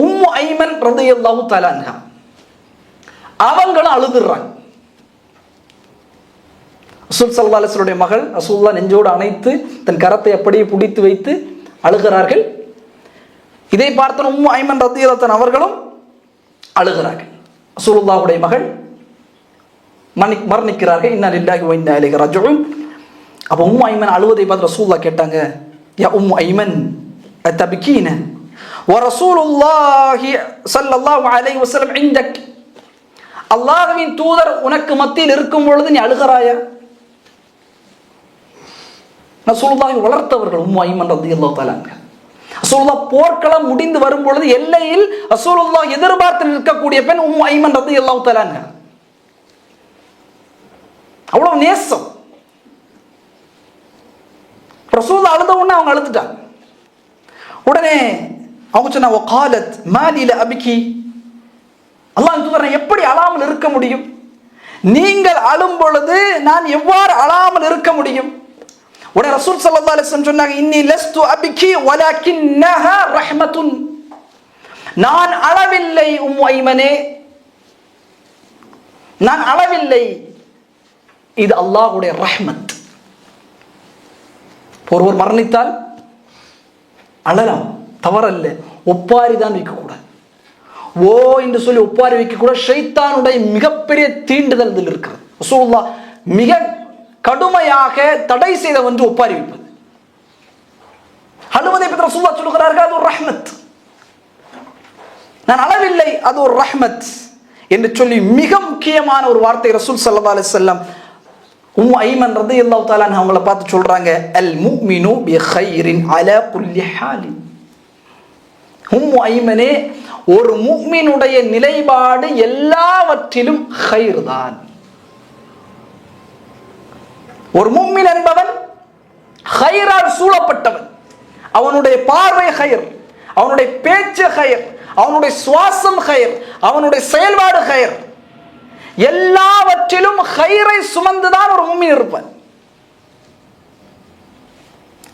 உம்மு ஐமன் ரலியல்லாஹு தஆலா அன்ஹா அவங்களும் அழுதுறாங்க. ரசூல் ஸல்லல்லாஹு அலைஹி வஸல்லம் மகள் ரசூலுல்லாஹ் நெஞ்சோடு அணைத்து தன் கரத்தை அப்படியே பிடித்து வைத்து அழுகிறார்கள். இதை பார்த்த உம்மு ஐமன் ரலியல்லாஹு தஆலா அவர்களும் அழுகிறார்கள். ரசூலுல்லாஹ்வுடைய மகள் மரணிக்கிறார்கள். இன்னா லில்லாஹி வ இன்னா இலைஹி ராஜிஊன். அப்ப உம்மு ஐமன் அழுவதை பார்த்து ரசூலுல்லாஹ் கேட்டாங்க, யா உம்மு ஐமன் அத்தபிகீன வ ரசூலுல்லாஹி ஸல்லல்லாஹு அலைஹி வஸல்லம் இன்தக். அல்லாஹ்வின் தூதர் உனக்கு மத்தியில் இருக்கும் பொழுது நீ அழுகிறாயா? ரசூலுல்லாஹி வளர்த்தவர்கள் உம்மு ஐமன் ரலியல்லாஹு தஆலா அன்ஹா. ரசூலுல்லாஹ் போர்க்களம் முடிந்து வரும் பொழுது எல்லையில் ரசூலுல்லாஹ் எதிர்பார்த்து நிற்கக்கூடிய பெண் உம்மு ஐமன் ரலியல்லாஹு தஆலா அன்ஹா. அவ்வளவு நேசம். ரசூலுல்லாஹ் அழுத உடனே அவங்க அழுதுட்டாங்க. உடனே அவங்க சொன்னாங்க, வகாலத் மாலி லா அபிகி. அல்லாஹ்வின் தூதரை எப்படி அழாமல் இருக்க முடியும்? நீங்கள் அழும் பொழுது நான் எவ்வாறு அழாமல் இருக்க முடியும்? உடனே ரசூல் ஸல்லல்லாஹு அலைஹி வஸல்லம் சொன்னாங்க, இன்னி லஸ்து அபிகி வலக்கின்னஹா ரஹ்மத்துன். நான் அழவில்லை உம்மு ஐமனே, நான் அழவில்லை, இது அல்லாஹ்வுடைய ரஹ்மத். ஒருவர் மரணித்தால் அழலாம், தவறல்ல. ஒப்பாரி தான் வைக்கக்கூடாது. ஓ என்று சொல்லி ஒப்பாரி வைக்கக்கூடாது. ஷைத்தானுடைய மிகப்பெரிய தீண்டுதல் இதில் இருக்கிறது. ரசூலுல்லாஹ் மிக கடுமையாக தடை செய்த ஒன்று ஒப்பாரி வைப்பது. அழுவதை பற்றி ரசூலுல்லாஹ் சொல்கிறார்கள், அது ஒரு ரஹ்மத். நான் அளவில்லை, அது ஒரு ரஹ்மத் என்று சொல்லி மிக முக்கியமான ஒரு வார்த்தை ரசூல் ஸல்லல்லாஹு அலைஹி வஸல்லம் உம்மு ஐமன் ரலியல்லாஹு தஆலா அன்ஹா அவங்கள பார்த்து சொல்றாங்க, அல் முஃமினு பி கைரின் அலா குல்லி ஹாலின். உம்மு ஐமனே, ஒரு முஃமினுடைய நிலைப்பாடு எல்லாவற்றிலும் கைர் தான். ஒரு முஃமின் என்பவன் கைரால் சூழப்பட்டவன். அவனுடைய பார்வை கைர், அவனுடைய பேச்சு ஹைர், அவனுடைய சுவாசம் ஹைர், அவனுடைய செயல்பாடு ஹைர், எல்லாவற்றிலும் ஹைரை சுமந்துதான் ஒரு முஃமின் இருப்பான்.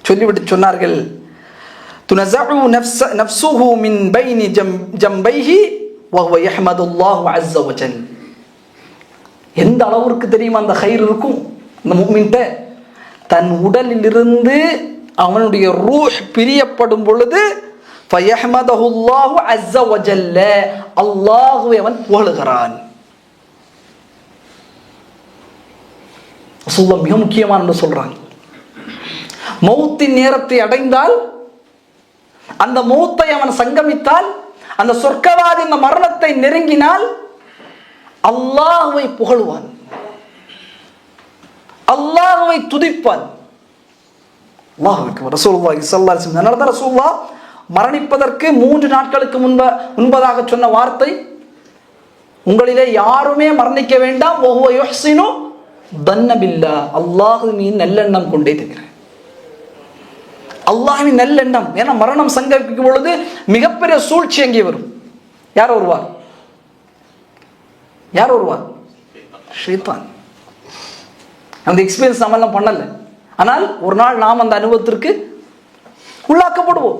சொல்லிவிட்டு சொன்னார்கள், துனஸஉ நஃப்ஸுஹு மின் பைனி ஜம்பைஹி வஹுவ யஹ்மதுல்லாஹு அஸ்ஸ வஜல். எந்த அளவுக்கு தெரியுமா அந்த ஹைர் இருக்கும் அந்த முஃமின்ட்ட? தன் உடலிலிருந்து அவனுடைய ரூஹ் பிரியப்படும் பொழுது ஃபயஹ்மதுல்லாஹு அஸ்ஸ வஜல்ல, அல்லாஹ்வை அவன் புகழுகிறான். ரசூலுல்லாஹ் மிக முக்கியமானது சொல்றாங்க. மௌத்தின் நேரத்தை அடைந்தால், அந்த மௌத்தை அவன் சங்கமித்தால், அந்த சொர்க்கவாதி அந்த மரணத்தை நெருங்கினால் அல்லாஹ்வை புகழுவான், அல்லாஹ்வை துதிப்பான். அல்லாஹ் அக்பர். ரசூலுல்லாஹி ஸல்லல்லாஹு அலைஹி வஸல்லம் அதனால ரசூலுல்லாஹ் மரணிப்பதற்கு 3 நாட்களுக்கு முன்பதாக சொன்ன வார்த்தை, உங்களிலே யாருமே மரணிக்க வேண்டாம், வஹுவ யுஹ்சினு தன்ன பில்லாஹ், அல்லாஹ்வின் நல்லெண்ணம் கொண்டே தவிர. அல்லாஹ்வின் நல்லெண்ணம். ஏன்னா மரணம் சங்கமிக்கும் பொழுது மிகப்பெரிய சூழ்ச்சி எங்கே வரும்? யார் வருவார்? யார் வருவார்? ஷைத்தான். அந்த எக்ஸ்பீரியன்ஸ் நம்மெல்லாம் பண்ணல, ஆனால் ஒரு நாள் நாம் அந்த அனுபவத்திற்கு உள்ளாக்கப்படுவோம்.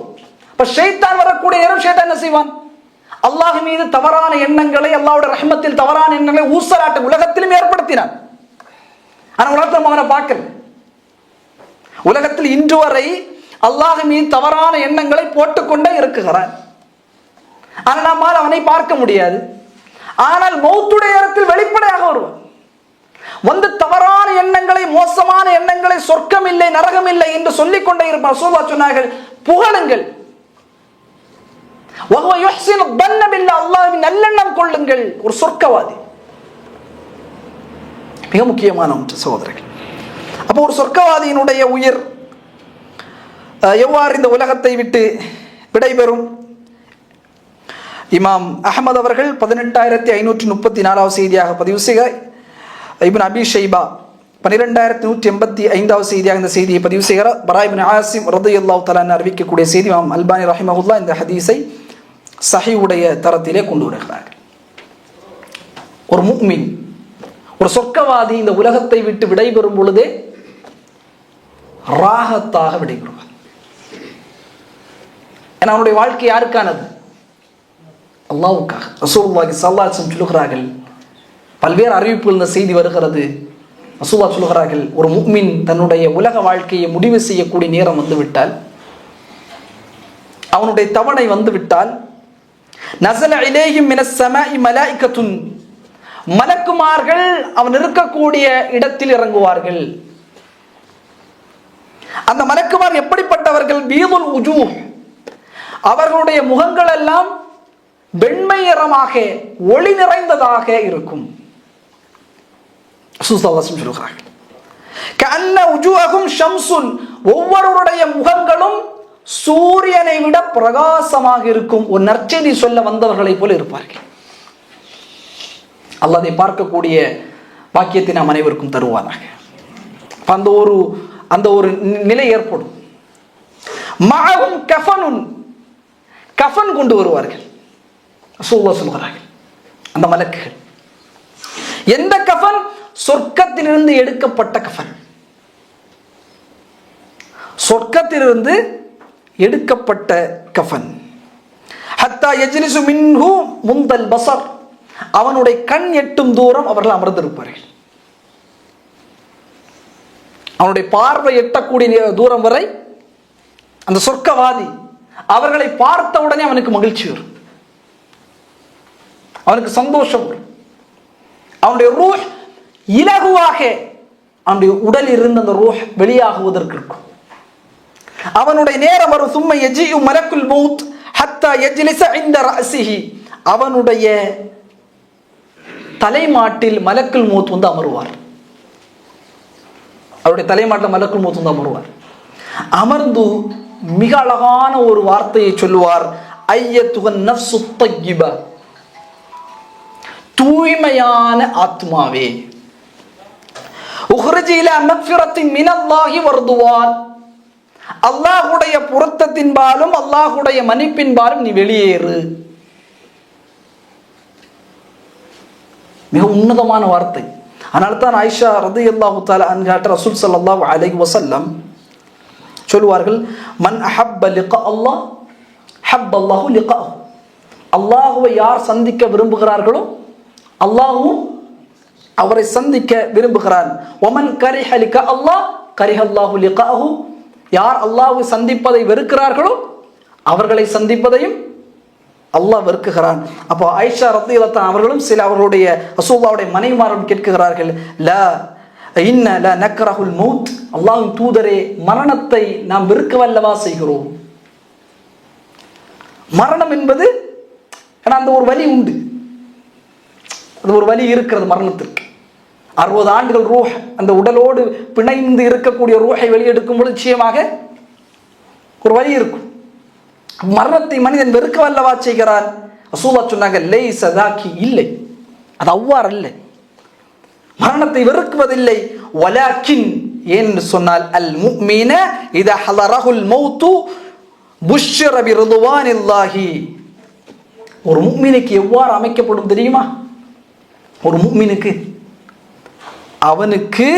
இப்ப ஷைத்தான் வரக்கூடிய நேரம் ஷைத்தான் என்ன செய்வான்? அல்லாஹ் மீது தவறான எண்ணங்களை, அல்லாஹ்வுடைய ரஹ்மத்தில் தவறான எண்ணங்களை ஊசலாட்ட உலகத்திலும் ஏற்படுத்தினான். ஆனா உலகத்தில் அவனை பார்க்கல. உலகத்தில் இன்று வரை அல்லாஹ் மீது தவறான எண்ணங்களை போட்டுக்கொண்டே இருக்குகிறான். ஆனால் நம்மால் அவனை பார்க்க முடியாது. ஆனால் மௌத்துடைய நேரத்தில் வெளிப்படையாக வருவான். வந்து தவறான எண்ணங்களை, மோசமான எண்ணங்களை, சொர்க்கம் இல்லை நரகம் இல்லை என்று சொல்லிக் கொண்டே இருப்பார். ரசூலுல்லாஹ் சொன்னார்கள், புகழுங்கள், வஹுவ யுஹ்சினு தன்ன பில்லாஹ், அல்லாஹ்வின் நல்லெண்ணம் கொள்ளுங்கள். ஒரு சொர்க்கவாதி. மிக முக்கியமான ஒன்று சகோதரர்கள். அப்போ ஒரு சொர்க்கவாதியினுடைய உயிர் எவ்வாறு இந்த உலகத்தை விட்டு விடைபெறும்? இமாம் அஹ்மத் அவர்கள் 18534 செய்தியாக பதிவு செய்ய, இப்னு அபி ஷைபா 12185 செய்தியாக இந்த செய்தியை பதிவு செய்கிறார். பரா இப்னு ஆசிம் ரலியல்லாஹு தஆலா அறிவிக்கக்கூடிய செய்தி. இமாம் அல்பானி ரஹிமஹுல்லாஹ் இந்த ஹதீஸை சஹீஹுடைய தரத்திலே கொண்டு வருகிறார். ஒரு முஃமின், ஒரு சொர்க்கவாதி இந்த உலகத்தை விட்டு விடைபெறும் பொழுதே ராகத்தாக விடைபெறுவார். ஏன்னா அவனுடைய வாழ்க்கை யாருக்கானது? அல்லாஹ்வுக்காக. ரசூலுல்லாஹி ஸல்லல்லாஹு அலைஹி வஸல்லம் சொல்கிறார்கள், பல்வேறு அறிவிப்புகள் இந்த செய்தி வருகிறது. ரசூலுல்லாஹ் சொல்கிறார்கள், ஒரு முஃமின் தன்னுடைய உலக வாழ்க்கையை முடிவு செய்யக்கூடிய நேரம் வந்துவிட்டால், அவனுடைய தவணை வந்துவிட்டால், நஸல இலைஹிம் மினஸ் ஸமாஇ மலாயிகத்துன், மலக்குமார்கள் அவன் இருக்கக்கூடிய இடத்தில் இறங்குவார்கள். அந்த மலக்குமார் எப்படிப்பட்டவர்கள்? பீதுல் உஜூஹ், அவர்களுடைய முகங்கள் எல்லாம் வெண்மை நிறமாக ஒளி நிறைந்ததாக இருக்கும். சொல்கிறார்கள், கஅன்ன உஜூஹும் ஷம்சுன், ஒவ்வொருவருடைய முகங்களும் சூரியனை விட பிரகாசமாக இருக்கும். ஒரு நற்செய்தி சொல்ல வந்தவர்களை போல இருப்பார்கள். அல்லாஹ் அதை பார்க்கக்கூடிய பாக்கியத்தை நாம் அனைவருக்கும் தருவானாக. அந்த ஒரு நிலை ஏற்படும். மஅஹும் கஃபனுன், கஃபன் கொண்டு வருவார்கள். ரசூலுல்லாஹ் சொல்கிறார்கள், அந்த மலக்குகள். எந்த கஃபன்? சொர்க்கத்திலிருந்து எடுக்கப்பட்ட கஃபன். சொர்க்கத்திலிருந்து எடுக்கப்பட்ட கஃபன். ஹத்தா யஜ்லிசு மின்ஹு முந்தல் பஸர், அவனுடைய கண் எட்டும் தூரம் அவர்கள் அமர்ந்திருப்பார்கள். அவனுடைய பார்வை எட்டக்கூடிய தூரம் வரை அந்த சொர்க்கவாதி அவர்களை பார்த்த உடனே அவனுக்கு மகிழ்ச்சி வரும், அவனுக்கு சந்தோஷம் வரும். அவனுடைய ரூஹ் இலகுவாக அவனுடைய உடலில் இருந்து அந்த ரூஹ் வெளியாகுவதற்கு இருக்கும். அவனுடைய நேரம் வரும். சும்ம யஜிஉ மலக்குல் மௌத் ஹத்தா யஜ்லிஸ இன்த ரஅஸிஹி, அவனுடைய தலைமாட்டில் மலக்குல் மௌத் வந்து அமருவார். அவருடைய தலைமாட்டில் மலக்குல் மௌத் வந்து அமருவார். அமர்ந்து மிக அழகான ஒரு வார்த்தையை சொல்லுவார், ஐயத்துகன் நஃப்ஸு தய்யிபா, தூய்மையான ஆத்மாவே, உஹ்ரிஜி இலா மக்ஃபிரத்தின் மினல்லாஹி வர்துவான், அல்லாஹுடைய பொருத்தத்தின்பாலும் அல்லாஹுடைய மன்னிப்பின்பாலும் நீ வெளியேறு. மிக உன்னதமான வார்த்தை. அதனால தான் ஆயிஷா ரலியல்லாஹு தஆலா அன்ஹா ரசூல் ஸல்லல்லாஹு அலைஹி வஸல்லம் சொல்வார்கள், மன் அஹப்ப லிகா அல்லாஹ் ஹப்பல்லாஹு லிகாஹு. அல்லாஹ்வை யார் சந்திக்க விரும்புகிறார்களோ அல்லாஹ்வும் அவரை சந்திக்க விரும்புகிறான். ஒமன் கரிஹ லிகா அல்லாஹ் கரிஹல்லாஹு லிகாஹு. யார் அல்லாஹ்வை சந்திப்பதை வெறுக்கிறார்களோ அவர்களை சந்திப்பதையும் அல்லாஹ் வெறுக்குகிறான். அப்போ ஆயிஷா ரலியல்லாஹு அன்ஹா அவர்களும் சில அவர்களுடைய ரசூலுல்லாஹ்வுடைய மனைவிமாரும் கேட்கிறார்கள், லா இன்ன லா நக்ரஹுல் மௌத். அல்லாஹ்வின் தூதரே, மரணத்தை நாம் வெறுக்கவல்லவா செய்கிறோம். மரணம் என்பது அந்த ஒரு வலி உண்டு, அது ஒரு வலி இருக்கிறது மரணத்திற்கு. 60 ஆண்டுகள் ரூஹ் அந்த உடலோடு பிணைந்து இருக்கக்கூடிய ரூஹை வெளியெடுக்கும் பொழுது நிச்சயமாக ஒரு வலி இருக்கும். மரணத்தை மனிதன் வெறுக்க வல்லவா செய்கிறான். ரசூலுல்லாஹ் சொன்னாங்க, லைஸ ஸாகி, இல்லை, அது அவ்வாறு அல்ல, மரணத்தை வெறுக்குவதில்லை. வலாக்கின், ஏன் சொன்னால் அல் முஃமின இதா ஹலரஹுல் மௌத்து புஷ்ஷர பிரிதுவானில்லாஹி. ஒரு முஃமினுக்கு எவ்வாறு அமைக்கப்படும் தெரியுமா? ஒரு முஃமினுக்கு அவனுக்கு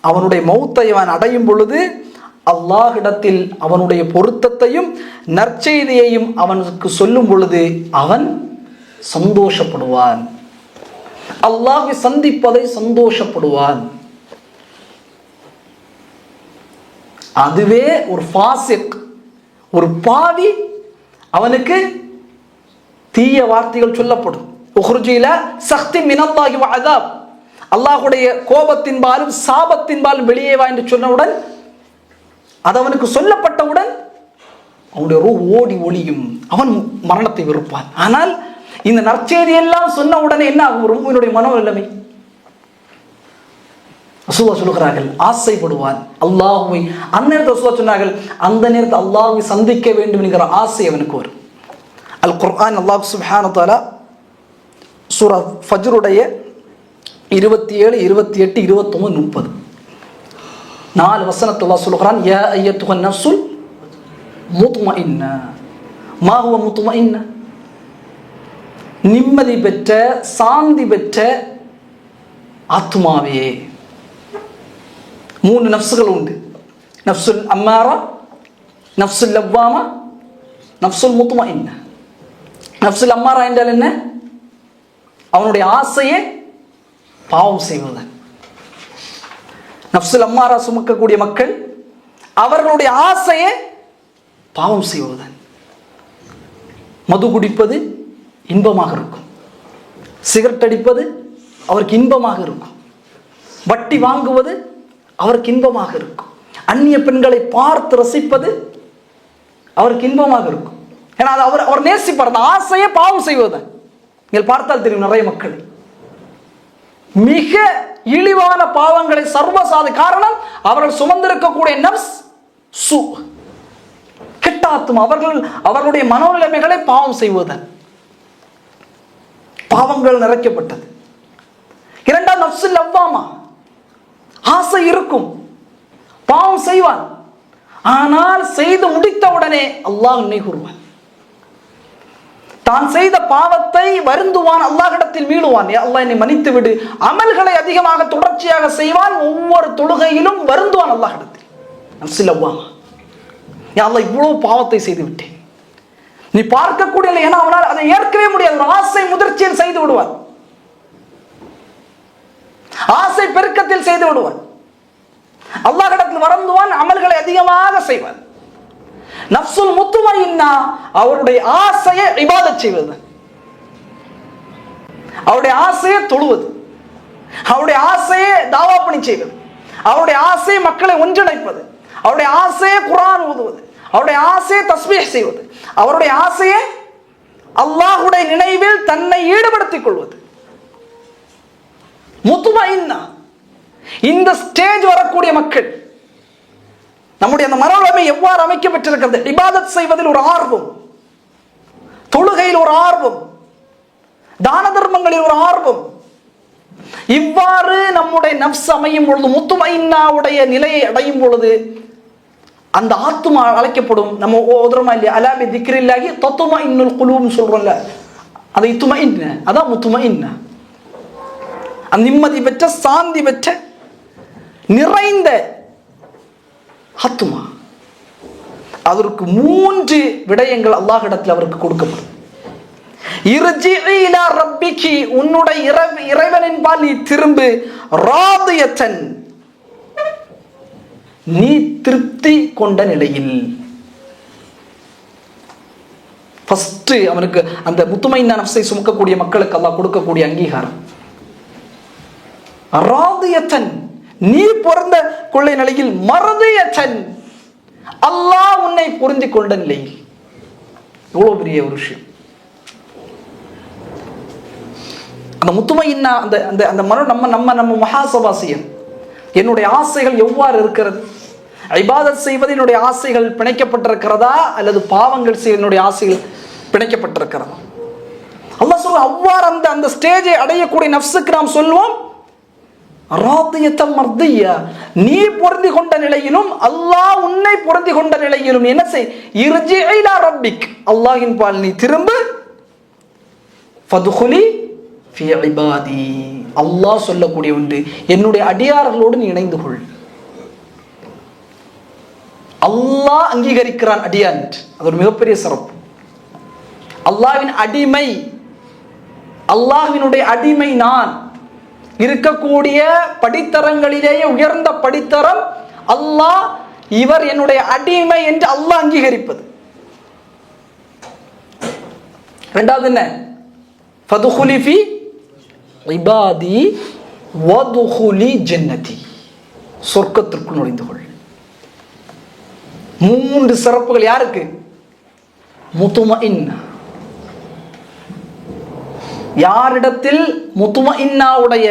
அவனுடைய மௌத்தை அவன் அடையும் பொழுது அல்லாஹ்விடத்தில் அவனுடைய பொருத்தத்தையும் நற்செய்தியையும் அவனுக்கு சொல்லும் பொழுது அவன் சந்தோஷப்படுவான். அல்லாஹ்வை சந்திப்பதை சந்தோஷப்படுவான். அதுவே ஒரு ஃபாசிக், ஒரு பாவி, அவனுக்கு தீய வார்த்தைகள் சொல்லப்படும். உஹ்ருஜில சக்தி மினல்லாஹி வ அஸாப், அல்லாஹ்வுடைய கோபத்தின்பாலும் சாபத்தின்பாலும் வெளியே வா என்று சொன்னவுடன், அது அவனுக்கு சொல்லப்பட்டவுடன் அவனுடைய ரூஹ் ஓடி ஒளியும், அவன் மரணத்தை வெறுப்பான். ஆனால் இந்த நற்செய்தி எல்லாம் சொன்ன உடனே என்ன ஆகும்? ஒரு முஃமினுடைய மனோநிலைமை, ரசூலுல்லாஹ் சொல்கிறார்கள், ஆசைப்படுவான் அல்லாஹ்வை. அந்த நேரத்தில் ரசூலுல்லாஹ் சொன்னார்கள், அந்த நேரத்தில் அல்லாஹ்வை சந்திக்க வேண்டும் என்கிற ஆசை அவனுக்கு வரும். அல் குர்ஆன் அல்லாஹ் சுப்ஹானஹு வ தஆலா சூரா ஃபஜ்ருடைய 27, 28, 29, 30 4 வசனத்தில் அல்லாஹ் சொல்கிறான், யா அய்யத்துஹன் நஃப்ஸுல் முத்மஇன்னா. மா ஹுவ முத்மஇன்னா? நிம்மதி பெற்ற சாந்தி பெற்ற ஆத்மாவே. 3 நஃப்ஸுகள் உண்டு. நஃப்ஸுல் அம்மாரா, நஃப்ஸுல் லவ்வாமா, நஃப்ஸுல் முத்மஇன்னா. நஃப்ஸுல் அம்மாரா என்றால் என்ன? அவனுடைய ஆசையே பாவம் செய்வதன். நஃப்ஸுல் அம்மாரா சுமக்கக்கூடிய மக்கள், அவர்களுடைய ஆசையே பாவம் செய்வதன். மது குடிப்பது இன்பமாக இருக்கும், சிகரெட் அடிப்பது அவருக்கு இன்பமாக இருக்கும், வட்டி வாங்குவது அவருக்கு இன்பமாக இருக்கும், அந்நிய பெண்களை பார்த்து ரசிப்பது அவருக்கு இன்பமாக இருக்கும். ஏன்னா அது அவர் நேசிப்பார். அந்த ஆசையே பாவம் செய்வதன். நீங்கள் பார்த்தால் தெரியும், நிறைய மக்கள் மிக இழிவான பாவங்களை சர்வசாத காரணம் அவர்கள் சுமந்திருக்கக்கூடிய நஃப்ஸ் சு, கெட்ட ஆத்மா. அவர்களுடைய மனோநிலைமைகளை பாவம் செய்வதன், பாவங்கள் நிறைக்கப்பட்டது. 2ஆம் நஃப்ஸுல் லவ்வாமா, ஆசை இருக்கும், பாவம் செய்வான், ஆனால் செய்து முடித்தவுடனே அல்லாஹ் நினைவு கூறுவான். தான் செய்த பாவத்தை வருந்துவான், அல்லாஹ்விடத்தில் மீளுவான், அல்லாஹ் என்னை மன்னித்து விடு. அமல்களை அதிகமாக தொடர்ச்சியாக செய்வான், ஒவ்வொரு தொழுகையிலும் வருந்துவான் அல்லாஹ்விடத்தில். நஃப்ஸுல் லவ்வாமா, யா அல்லாஹ் இவ்வளவு பாவத்தை செய்து விட்டேன், நீ பார்க்கக்கூடிய, ஏன்னா அவனால் அதை ஏற்கவே முடியாது. ஒரு ஆசை முதிர்ச்சியில் செய்து விடுவான், ஆசை பெருக்கத்தில் செய்து விடுவான், அல்லாஹ்விடத்தில் வருந்துவான், அமல்களை அதிகமாக செய்வான். நஃப்ஸுல் முத்மஇன்னா அவருடைய ஆசையை இபாதத் செய்வது, அவருடைய ஆசையை தொழுவது, அவருடைய ஆசையை தாவா பணி செய்வது, அவருடைய ஆசையை மக்களை ஒன்றிணைப்பது, அவருடைய ஆசையை குர்ஆன் ஓதுவது, அவருடைய ஆசையை தஸ்பீஹ் செய்வது, அவருடைய ஆசையை அல்லாஹ்வுடைய நினைவில் தன்னை ஈடுபடுத்திக் கொள்வது. முத்மஇன்னா, இந்த ஸ்டேஜ் வரக்கூடிய மக்கள், நம்முடைய அந்த மனோநிலைமை எவ்வாறு அமைக்கப்பட்டிருக்கிறது? இபாதத் செய்வதில் ஒரு ஆர்வம், தொழுகையில் ஒரு ஆர்வம், தான தர்மங்களில் ஒரு ஆர்வம். இவ்வாறு நம்முடைய நஃப்ஸ் அமையும் பொழுது, முத்மஇன்னாவுடைய நிலையை அடையும் பொழுது, அந்த ஆத்துமா அழைக்கப்படும். நம்ம ஓதுறோமா இல்லையா, அலா பி திக்ரில்லாஹி தத்மஇன்னுல் குலூப்னு சொல்றோம்ல, அது இத்மஇன்ன, அதான் முத்மஇன்ன, அந்த நிம்மதி பெற்ற சாந்தி பெற்ற நிறைந்த ஆத்துமா. அதற்கு 3 விடயங்கள் அல்லாஹ்விடத்தில் அவருக்கு கொடுக்கப்படும். இர்ஜிஇ இலா ரப்பிகி, உன்னுடைய இறைவனின் பால் நீ திரும்பு, ராதியத்தன், நீ திருப்தி கொண்ட நிலையில். ஃபர்ஸ்ட் அவனுக்கு அந்த முத்துமைன்னா நஃப்ஸை சுமக்கக்கூடிய மக்களுக்கு அல்லாஹ் கொடுக்கக்கூடிய அங்கீகாரம் ராதியத்தன், நீ பிறந்த கொள்ளை நிலையில், மரதியத்தன், அல்லாஹ் உன்னை பொருந்தி கொண்ட நிலையில். எவ்வளவு பெரிய ஒரு விஷயம். அந்த முத்துமைன்னா அந்த அந்த அந்த மனம் நம்ம மகாசபாசியம். என்னுடைய ஆசைகள் எவ்வாறு இருக்கிறது, இபாதத் செய்வது என்னுடைய ஆசைகள் பிணைக்கப்பட்டிருக்கிறதா அல்லது பாவங்கள் செய்ய என்னுடைய ஆசைகள் பிணைக்கப்பட்டிருக்கிறதா? அல்லாஹ் சொல்ற அவ்வாறு அந்த அந்த ஸ்டேஜை அடையக்கூடிய நஃப்ஸுக்கு நாம் சொல்வோம் ராதியத்தம் மர்தியா, நீ பொருந்தி கொண்ட நிலையிலும் அல்லாஹ் உன்னை பொருந்தி கொண்ட நிலையிலும் என்ன செய், இர்ஜி இலா ரப்பிக், அல்லாஹ்வின் பால் நீ திரும்பு, ஃபதுகுலி ஃபீ இபாதி, அல்லாஹ் சொல்லக்கூடிய ஒன்று, என்னுடைய அடியார்களோடு நீ இணைந்து கொள். அல்லாஹ் அங்கீகரிக்கிறான் அடியான், அது ஒரு மிகப்பெரிய சிறப்பு. அல்லாஹ்வின் அடிமை, அல்லாஹ்வினுடைய அடிமை நான். இருக்கக்கூடிய படித்தரங்களிலேயே உயர்ந்த படித்தரம் அல்லாஹ், இவர் என்னுடைய அடிமை என்று அல்லாஹ் அங்கீகரிப்பது. இரண்டாவது என்ன, ஃபதுகுலி ஃபீ இபாதி வதுகுலி ஜன்னதி, சொர்க்கத்திற்குள் நுழைந்து கொள். 3 சிறப்புகள் யாருக்கு? முத்துமஇன்னா. யாரிடத்தில் முத்துமஇன்னாவுடைய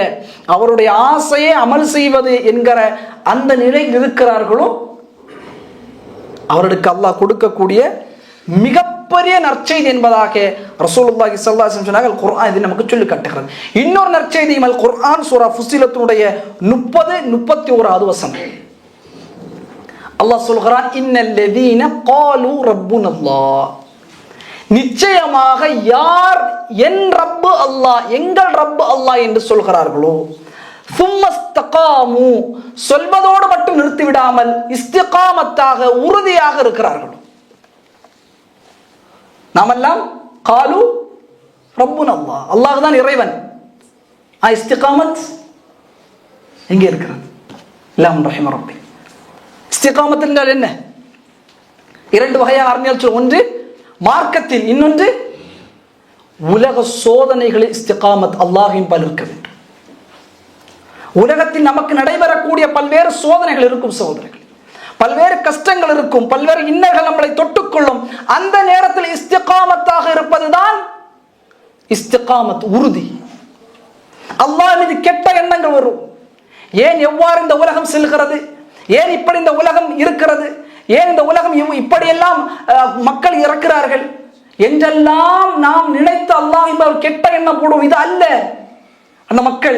அவருடைய ஆசையை அமல் செய்வது என்கிற அந்த நிலை இருக்கிறார்களோ அவர்களுக்கு அல்லாஹ் கொடுக்கக்கூடிய மிகப்பெரிய நற்செய்தி என்பதாக ரசூலுல்லாஹி ஸல்லல்லாஹு அலைஹி வஸல்லம் சொன்னார்கள். குர்ஆன் இது நமக்கு சொல்லி காட்டுகிறது. இன்னொரு நற்செய்தி அல் குர்ஆன் சூரா ஃபுஸ்ஸிலத்துடைய 30-31வது வசனம். அல்லாஹ் சொல்கிறான், இன்னல்லதீன காலு ரப்புனல்லாஹ், நிச்சயமாக யார் என் ரப்பு அல்லாஹ், எங்கள் ரப்பு அல்லாஹ் என்று சொல்கிறார்களோ, சும்மஸ்தகாமு, சொல்வதோடு மட்டும் நிறுத்திவிடாமல் இஸ்திகாமத்தாக உறுதியாக இருக்கிறார்களோ. நாமெல்லாம் காலு ரப்புன் அல்லாஹ், அல்லாஹ் தான் இறைவன். இஸ்திகாமத் எங்கே இருக்கிறது? அல்லாஹ் ரஹிம ரப்பி. இஸ்திகாமத் என்றால் என்ன? 2 வகையாக அறிஞர்கள் சொல்ல, ஒன்று மார்க்கத்தில், இன்னொன்று உலக சோதனைகளில் இஸ்திகாமத் அல்லாஹ்வின் பால் இருக்க வேண்டும். உலகத்தில் நமக்கு நடைபெறக்கூடிய பல்வேறு சோதனைகள் இருக்கும் சகோதரர்கள், பல்வேறு கஷ்டங்கள் இருக்கும், பல்வேறு இன்னல்கள் நம்மளை தொட்டுக்கொள்ளும். அந்த நேரத்தில் இஸ்திகாமத்தாக இருப்பதுதான் இஸ்திகாமத், உறுதி. அல்லாஹ் மீது கெட்ட எண்ணங்கள் வரும். ஏன் எவ்வாறு இந்த உலகம் செல்கிறது, ஏன் இப்படி இந்த உலகம் இருக்கிறது, ஏன் இந்த உலகம் இப்படியெல்லாம் மக்கள் இறக்கிறார்கள் என்றெல்லாம் நாம் நினைத்து அல்லாஹ் கெட்ட எண்ணம் போடுவோம். இது அல்ல. அந்த மக்கள்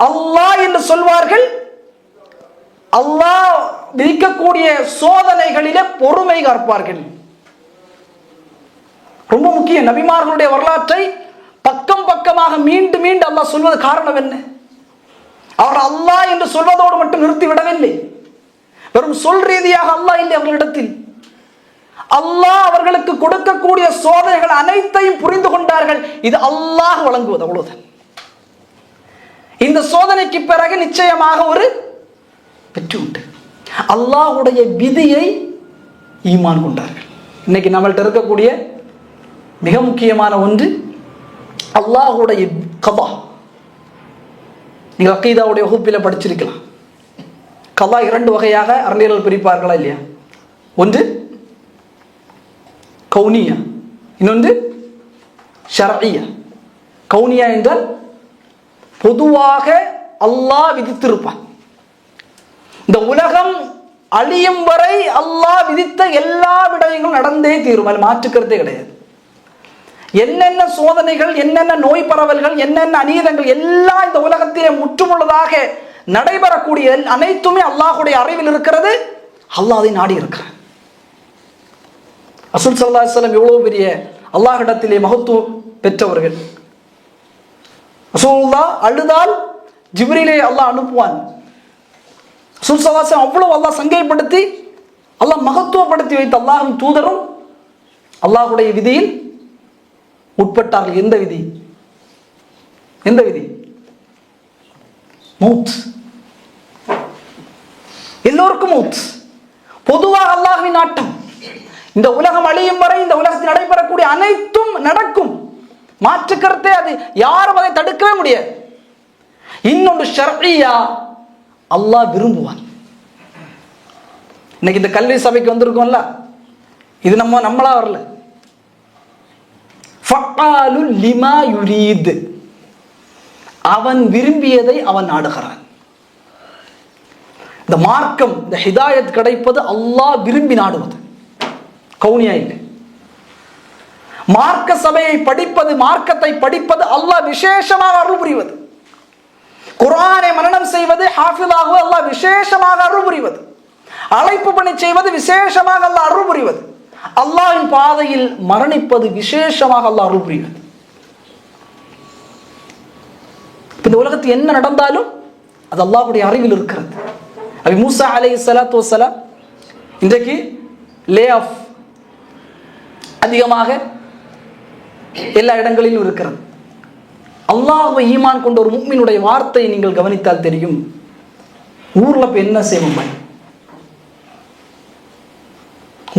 அல்லாஹ் என்று சொல்வார்கள். அல்லாஹ் விதிக்கக்கூடிய சோதனைகளிலே பொறுமை காப்பார்கள். ரொம்ப முக்கியம். நபிமார்களுடைய வரலாற்றை பக்கம் பக்கமாக மீண்டும் மீண்டும் அல்லாஹ் சொல்வது காரணம் என்ன? அவர் அல்லாஹ் என்று சொல்வதோடு மட்டும் நிறுத்தி விடவில்லை. வெறும் சொல் ரீதியாக அல்லாஹ் இல்லை அவர்களிடத்தில். அல்லாஹ் அவர்களுக்கு கொடுக்கக்கூடிய சோதனைகள் அனைத்தையும் புரிந்து கொண்டார்கள். இது அல்லாஹ் வழங்குவது, அவ்வளவுதான். இந்த சோதனைக்கு பிறகு நிச்சயமாக ஒரு வெற்றி உண்டு. அல்லாஹ்வுடைய விதியை ஈமான் கொண்டார்கள். இன்னைக்கு நம்மள்ட்ட இருக்கக்கூடிய மிக முக்கியமான ஒன்று அல்லாஹ்வுடைய கதா. நீங்க அகீதாவுடைய வகுப்பில் படிச்சிருக்கலாம். கதா 2 வகையாக அறிஞர்கள் பிரிப்பார்களா இல்லையா? ஒன்று கௌனியா, இன்னொன்று ஷர்இயா. கௌனியா என்றால் பொதுவாக அல்லாஹ் விதித்திருப்பான். இந்த உலகம் அழியும் வரை அல்லாஹ் விதித்த எல்லா விடயங்களும் நடந்தே தீரும், அது மாற்றுக்கிறதே கிடையாது. என்னென்ன சோதனைகள், என்னென்ன நோய் பரவல்கள், என்னென்ன அநீதங்கள் எல்லாம் இந்த உலகத்திலே முற்றுமுள்ளதாக நடைபெறக்கூடிய அனைத்துமே அல்லாஹ்வுடைய அறிவில் இருக்கிறது. அல்லாஹ் அதை நாடி இருக்கிறான். ரசூல் ஸல்லல்லாஹு அலைஹி வஸல்லம் எவ்வளவு பெரிய அல்லாஹ்விடத்திலே மகத்துவம் பெற்றவர்கள். ரசூலுல்லாஹ் அழுதால் ஜிப்ரீலை அல்லாஹ் அனுப்புவான். ரசூல் ஸல்லல்லாஹு அலைஹி வஸல்லம் அவ்வளவு அல்லாஹ் சங்கைப்படுத்தி அல்லாஹ் மகத்துவப்படுத்தி வைத்த அல்லாஹ்வின் தூதரும் அல்லாஹ்வுடைய விதியில் உட்பட்டார்கள். எந்த விதி? எந்த விதி? மௌத். எல்லோருக்கும் மௌத். பொதுவாக அல்லாஹ்வின் நாட்டம். இந்த உலகம் அழியும் வரை இந்த உலகத்தில் நடைபெறக்கூடிய அனைத்தும் நடக்கும். மாற்று கருத்தே அது, யாரும் அதை தடுக்கவே முடியாது. இன்னொன்று ஷர்இயா, அல்லாஹ் விரும்புவான். இன்னைக்கு இந்த கல்வி சபைக்கு வந்திருக்கோம்ல, இது நம்மளா வரல. ஃபஅாலுல் லிமா யுரீத், அவன் விரும்பியதை அவன் நாடுகிறான். இந்த மார்க்கம், இந்த ஹிதாயத் கிடைப்பது அல்லாஹ் விரும்பி நாடுவது, கவுனியா இல்லை. மார்க்க சபையை படிப்பது, மார்க்கத்தை படிப்பது அல்லாஹ் விசேஷமாக அருள் புரிவது. குர்ஆனை மனனம் செய்வது, ஹாஃபிலாக அல்லாஹ் விசேஷமாக அருள் புரிவது. அழைப்பு பணி செய்வது விசேஷமாக அல்லாஹ் அருள் புரிவது. அல்லாஹ்வின் பாதையில் மரணிப்பது விசேஷமாக அல்லாஹ் அருள் புரிவது. இந்த உலகத்தில் என்ன நடந்தாலும் அது அல்லாஹ்வுடைய அறிவில் இருக்கிறது. நபி மூசா அலைஹிஸ்ஸலாத்து வஸ்ஸலாம் இன்றைக்கு லே ஆஃப் அதிகமாக எல்லா இடங்களிலும் இருக்கிறது. அல்லாஹ்வை ஈமான் கொண்ட ஒரு முஃமினுடைய வார்த்தையை நீங்கள் கவனித்தால் தெரியும். ஊர்ல போய் என்ன செய்வோம்?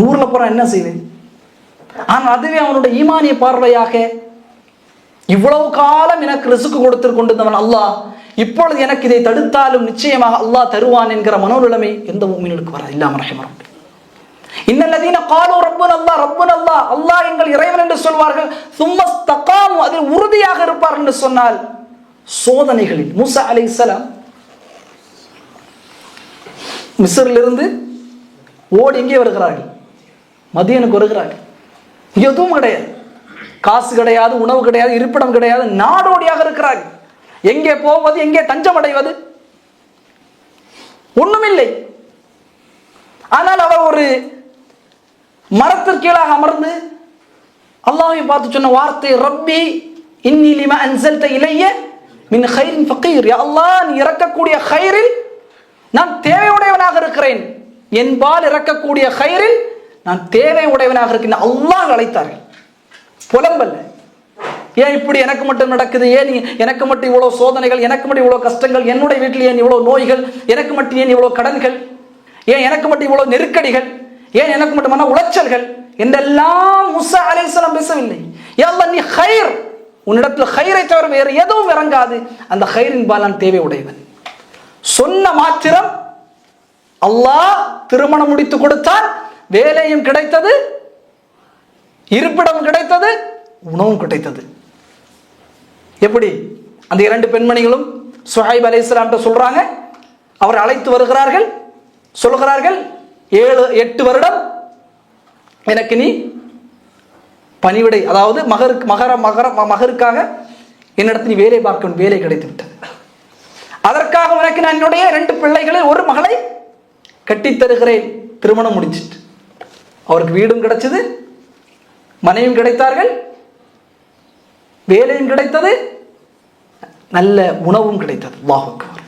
ஊர்ல போற என்ன செய்வேன்? ஆனால் அதுவே அவனுடைய ஈமானிய பார்வையாக, இவ்வளவு காலம் எனக்கு ரிஸ்க் கொடுத்து கொண்டிருந்தவன் அல்லாஹ் இப்பொழுது எனக்கு இதை தடுத்தாலும் நிச்சயமாக அல்லாஹ் தருவான் என்கிற மனோநிலைமை எந்த முஃமினுக்கு வராது. இல்லாம ரஹிமஹு. இன்னல்லதீன காலு ரப்புனல்லாஹ் ரப்புனல்லாஹ், அல்லாஹ் எங்கள் இறைவன் என்று சொல்வார்கள். சும்மஸ்தகாமு, அதில் உறுதியாக இருப்பார் என்று சொன்னால் சோதனைகளில். மூசா அலைஹிஸ்ஸலாம் மிஸ்ரிலிருந்து ஓடி எங்கே வருகிறார்கள்? மதியனுக்கு வருகிறார்கள். இங்கே எதுவும் கிடையாது, காசு கிடையாது, உணவு கிடையாது, இருப்பிடம் கிடையாது, நாடோடியாக இருக்கிறார்கள். எங்கே போவது, எங்கே தஞ்சம் அடைவது? ஒண்ணுமில்லை. ஆனால் அவர் ஒரு மரத்திற்கு கீழாக அமர்ந்து அல்லாஹ்வை பார்த்து சொன்ன வார்த்தை, ரப்பி இன்னி லிமா அன்ஸல்த இலைய மின் கைரின் ஃபகீர். யா அல்லாஹ், நீ இறக்கக்கூடிய கைரில் நான் தேவையுடையவனாக இருக்கிறேன். என்பால் இறக்கக்கூடிய கைரில் நான் தேவை உடையவனாக இருக்கிறேன். அல்லாஹ் அழைத்தார்கள், புலம்பல்ல. ஏன் இப்படி எனக்கு மட்டும் நடக்குது? ஏன் எனக்கு மட்டும் இவ்வளவு சோதனைகள், எனக்கு மட்டும் இவ்வளவு கஷ்டங்கள், என்னுடைய வீட்டில் ஏன் இவ்வளவு நோய்கள், எனக்கு மட்டும் ஏன் இவ்வளவு கடன்கள், ஏன் எனக்கு மட்டும் இவ்வளவு நெருக்கடிகள், ஏன் எனக்கு மட்டும் மன உளைச்சல்கள் என்றெல்லாம் மூசா அலைஹிஸ்ஸலாம் பேசவில்லை. யா அல்லாஹ், நீ கைர், உன்னிடத்தில் கைரை தவிர வேறு எதுவும் இறங்காது, அந்த கைரின் பால் நான் தேவை உடையவன். சொன்ன மாத்திரம் அல்லாஹ் திருமணம் முடித்து கொடுத்தால் வேலையும் கிடைத்தது, இருப்பிடம் கிடைத்தது, உணவும் கிடைத்தது. எப்படி? அந்த இரண்டு பெண்மணிகளும் சுஹைப் அலைஹிஸ்ஸலாம் சொல்றாங்க, அவர் அழைத்து வருகிறார்கள், சொல்கிறார்கள் 7-8 வருடம் எனக்கு நீ பணிவிடை, அதாவது மகருக்காக என்னிடத்தில் நீ வேலை பார்க்க, வேலை கிடைத்து விட்டது. அதற்காக உனக்கு நான் என்னுடைய 2 பிள்ளைகளில் ஒரு மகளை கட்டித் தருகிறேன். திருமணம் முடிச்சிட்டு அவருக்கு வீடும் கிடைச்சது, மனைவியும் கிடைத்தார்கள், வேலையும் கிடைத்தது, நல்ல உணவும் கிடைத்தது. அல்லாஹ் அக்பர்.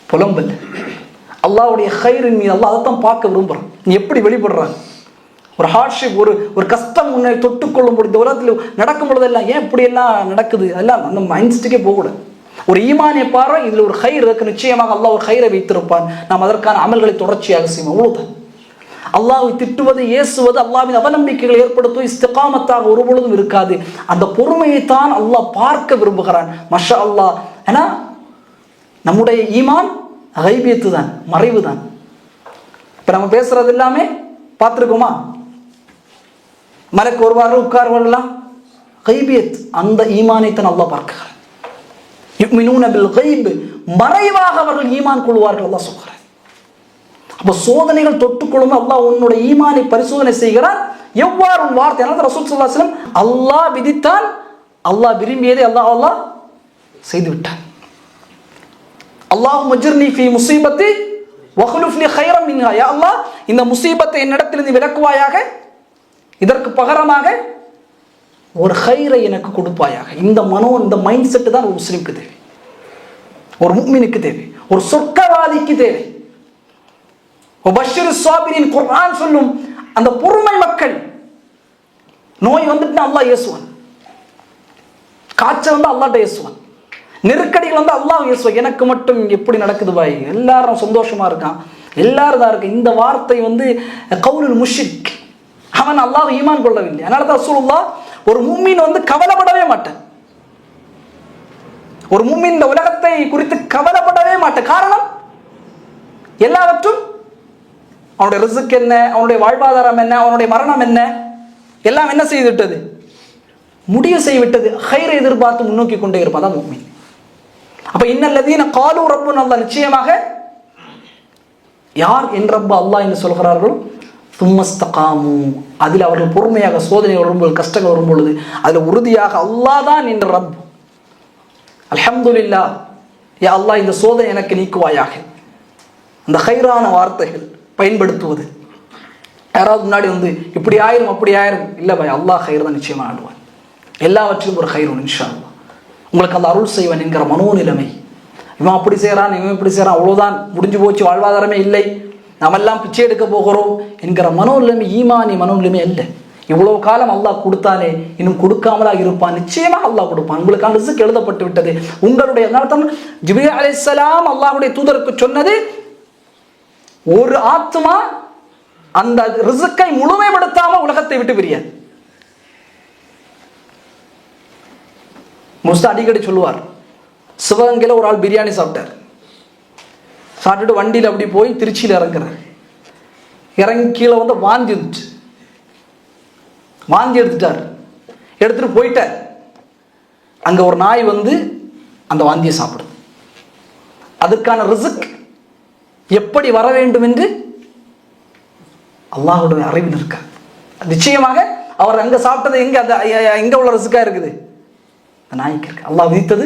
புலம்பல். அல்லாஹ்வுடைய கைரின் மீது அல்லாஹ் அதைத்தான் பார்க்க விரும்புறான். நீ எப்படி வெளிப்படுறாங்க? ஒரு ஹார்ட்ஷிப், ஒரு கஷ்டம் உன்னை தொட்டுக்கொள்ளும் பொழுது, இந்த உலகத்தில் நடக்கும் பொழுதெல்லாம் ஏன் இப்படி எல்லாம் நடக்குது, அதெல்லாம் அந்த மைண்ட் ஸ்டிக்கே போகக்கூடாது. ஒரு ஈமானிய பார்வை, இதில் ஒரு கயிறு இருக்கு, நிச்சயமாக அல்லாஹ் ஒரு கயிறை வைத்திருப்பான், நாம் அதற்கான அமல்களை தொடர்ச்சியாக செய்வோம். அவ்வளவுதான். அல்லாஹ்வை திட்டுவது, ஏசுவது, அல்லாஹ்வின் அவநம்பிக்கைகளை ஏற்படுத்துவது இஸ்திகாமத்தாக ஒரு பொழுதும் இருக்காது. அந்த பொறுமையை தான் அல்லாஹ் பார்க்க விரும்புகிறான். மஷா அல்லாஹ். ஏன்னா நம்முடைய ஈமான் கைபியத்து தான், மறைவு தான். இப்ப நம்ம பேசுறது எல்லாமே பார்த்துருக்கோமா? மலைக்கு வருவாரு, உட்கார்வார்கள்லாம் கைபியத். அந்த ஈமானை தான் அல்லாஹ் பார்க்கிறான். யுமினூன பில் கைப், மறைவாக அவர்கள் ஈமான் கொள்வார்கள் அல்லாஹ் சொல்கிறார். அப்ப சோதனைகள் தொட்டுக்கொள்ளும் அல்லாஹ் உன்னுடைய ஈமானை பரிசோதனை செய்கிறான். எவ்வாறு உன் வார்த்தை, ரசூல் ஸல்லல்லாஹு அலைஹி வஸல்லம் அல்லாஹ் விதித்தான், அல்லாஹ் விரும்பியதை அல்லாஹ் செய்து விட்டான். அல்லாஹும்ம அஜ்ர்னி ஃபீ முஸீபத்தி வக்லுஃப் லி கைரம் மின்ஹா. யா அல்லாஹ், இந்த முசீபத்தை என்னிடத்திலிருந்து விலக்குவாயாக, இதற்கு பகரமாக ஒரு ஹைரை எனக்கு கொடுப்பாயாக. இந்த இந்த மைண்ட் செட்டு தான் ஒரு முஸ்லிமுக்கு தேவை, ஒரு முஃமினுக்கு தேவை, ஒரு சொர்க்கவாதிக்கு தேவை. வபஷ்ஷிரு ஸாபிரீன், குர்ஆன் சொல்லும் அந்த பொறுமை மக்கள். நோய் வந்துட்டு அல்லாஹ் ஏசுவான், காய்ச்சல் வந்து அல்லாஹ்ட்ட ஏசுவான், நெருக்கடிகள் வந்து அல்லாஹ் ஏசுவான். எனக்கு மட்டும் எப்படி நடக்குது பாய், எல்லாரும் சந்தோஷமா இருக்கான், எல்லாரும் தான் இருக்கு. இந்த வார்த்தை வந்து கவுலுல் முஷ்ரிக், அவன் அல்லாஹ் ஈமான் கொள்ளவில்லை. அதனால தான் ரசூலுல்லாஹ் ஒரு முஃமின் வந்து கவலைப்படவே மாட்டான், ஒரு முஃமின் இந்த உலகத்தை குறித்து கவலைப்படவே மாட்டான். காரணம், எல்லாவற்றும் அவனுடைய ரிஸ்க் என்ன, அவனுடைய வாழ்வாதாரம் என்ன, அவனுடைய மரணம் என்ன, எல்லாம் என்ன செய்து விட்டது, முடிவு செய்துவிட்டது. ஹைரை எதிர்பார்த்து முன்னோக்கி கொண்டே இருப்பான் முஃமின். அப்ப இன்னல்லதீன காலு ரப்புனா அல்லாஹ், நிச்சயமாக யார் என் ரப்பு அல்லாஹ் என்று சொல்கிறார்களோ, சும்மஸ்தகாமு, அதில் அவர்கள் பொறுமையாக, சோதனை வரும்போது, கஷ்டங்கள் வரும்பொழுது அதில் உறுதியாக அல்லாஹ் தான் என்ற ரப், அல்ஹம்துலில்லாஹ் யா அல்லாஹ் இந்த சோதனை எனக்கு நீக்குவாயாக, அந்த ஹைரான வார்த்தைகள் பயன்படுத்துவது. யாராவது முன்னாடி வந்து இப்படி ஆயிரும் அப்படி ஆயிரும், இல்லை பாய், அல்லாஹ் ஹைர் தான் நிச்சயமாக ஆடுவான், எல்லாவற்றிலும் ஒரு ஹைர் இன்ஷா அல்லாஹ் உங்களுக்கு அந்த அருள் செய்வன் என்கிற மனோநிலைமை. இவன் அப்படி செய்கிறான், இவன் இப்படி செய்கிறான், அவ்வளோதான் முடிஞ்சு போச்சு, வாழ்வாதாரமே இல்லை, நாமெல்லாம் பிச்சை எடுக்க போகிறோம் என்கிற மனோநிலைமை ஈமானி மனோநிலைமை அல்ல. இவ்வளவு காலம் அல்லாஹ் கொடுத்தானே, இன்னும் கொடுக்காமலா இருப்பான், நிச்சயமாக அல்லாஹ் கொடுப்பான். உங்களுக்கு அந்த ரிஸ்க் எழுதப்பட்டு விட்டது. உங்களுடைய ஜிப்ரீல் அலைஹிஸ்ஸலாம் அல்லாஹ்வுடைய தூதருக்கு சொன்னது, ஒரு ஆத்மா அந்த ரிஸ்கை முழுமைப்படுத்தாம உலகத்தை விட்டு பிரியாது. முஸ்தா அடிக்கடி சொல்லுவார், சிவகங்கையில் ஒரு ஆள் பிரியாணி சாப்பிட்டார். சாப்பிட்டுட்டு வண்டியில் அப்படி போய் திருச்சியில் இறங்குறார். இறங்கி கீழே வந்து வாந்தி வந்துச்சு, வாந்தி எடுத்துட்டார், எடுத்துட்டு போயிட்டார். அங்கே ஒரு நாய் வந்து அந்த வாந்தியை சாப்பிடுது. அதுக்கான ரிஸ்க் எப்படி வர வேண்டும் என்று அல்லாஹ்வுடைய அறிவில் இருக்க. நிச்சயமாக அவர் அங்கே சாப்பிட்டது எங்க உள்ள ரிஸ்கா இருக்குது, அந்த நாய்க்கு இருக்கு. அல்லாஹ் விதித்தது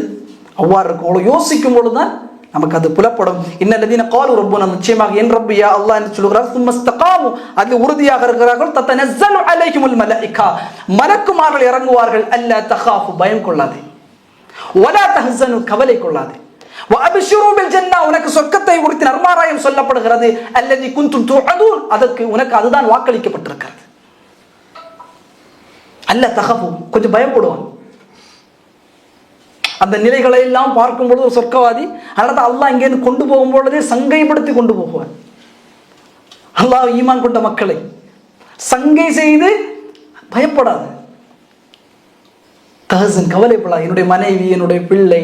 அவ்வாறு இருக்கும். அவ்வளோ யோசிக்கும் பொழுதுதான் நமக்கு அது புலப்படும். இன்னல்லதீன காலு ரப்புனா, நிச்சயமாக என் ரப்பு யா அல்லாஹ் என்று சொல்கிறார். சும்மஸ்தகாமு, அதில் உறுதியாக இருக்கிறார்கள். தத்தனஸ்ஸலு அலைஹிமுல் மலாயிகா, மலக்குமார்கள் இறங்குவார்கள். அல்லா தகாஃபு, பயம் கொள்ளாதே, வலா தஹ்ஸனு, கவலை கொள்ளாதே, வஅப்ஷிரு பில் ஜன்னah, உனக்கு சொர்க்கத்தை குறித்து நற்மாராயம் சொல்லப்படுகிறது. அல்லதி குன்தும் துஅதூன், அதற்கு உனக்கு அதுதான் வாக்களிக்கப்பட்டிருக்கிறது. அல்லா தகாஃபு, கொஞ்சம் பயப்படுவான். அந்த நிலைகளை எல்லாம் பார்க்கும்பொழுது ஒரு சொர்க்கவாதி, அதனால அல்லாஹ் இங்கேருந்து கொண்டு போகும்பொழுதே சங்கைப்படுத்தி கொண்டு போகுவான். அல்லாஹ் ஈமான் கொண்ட மக்களை சங்கை செய்து பயப்படாது, தஹஸன், கவலைப்படாது. என்னுடைய மனைவி, என்னுடைய பிள்ளை,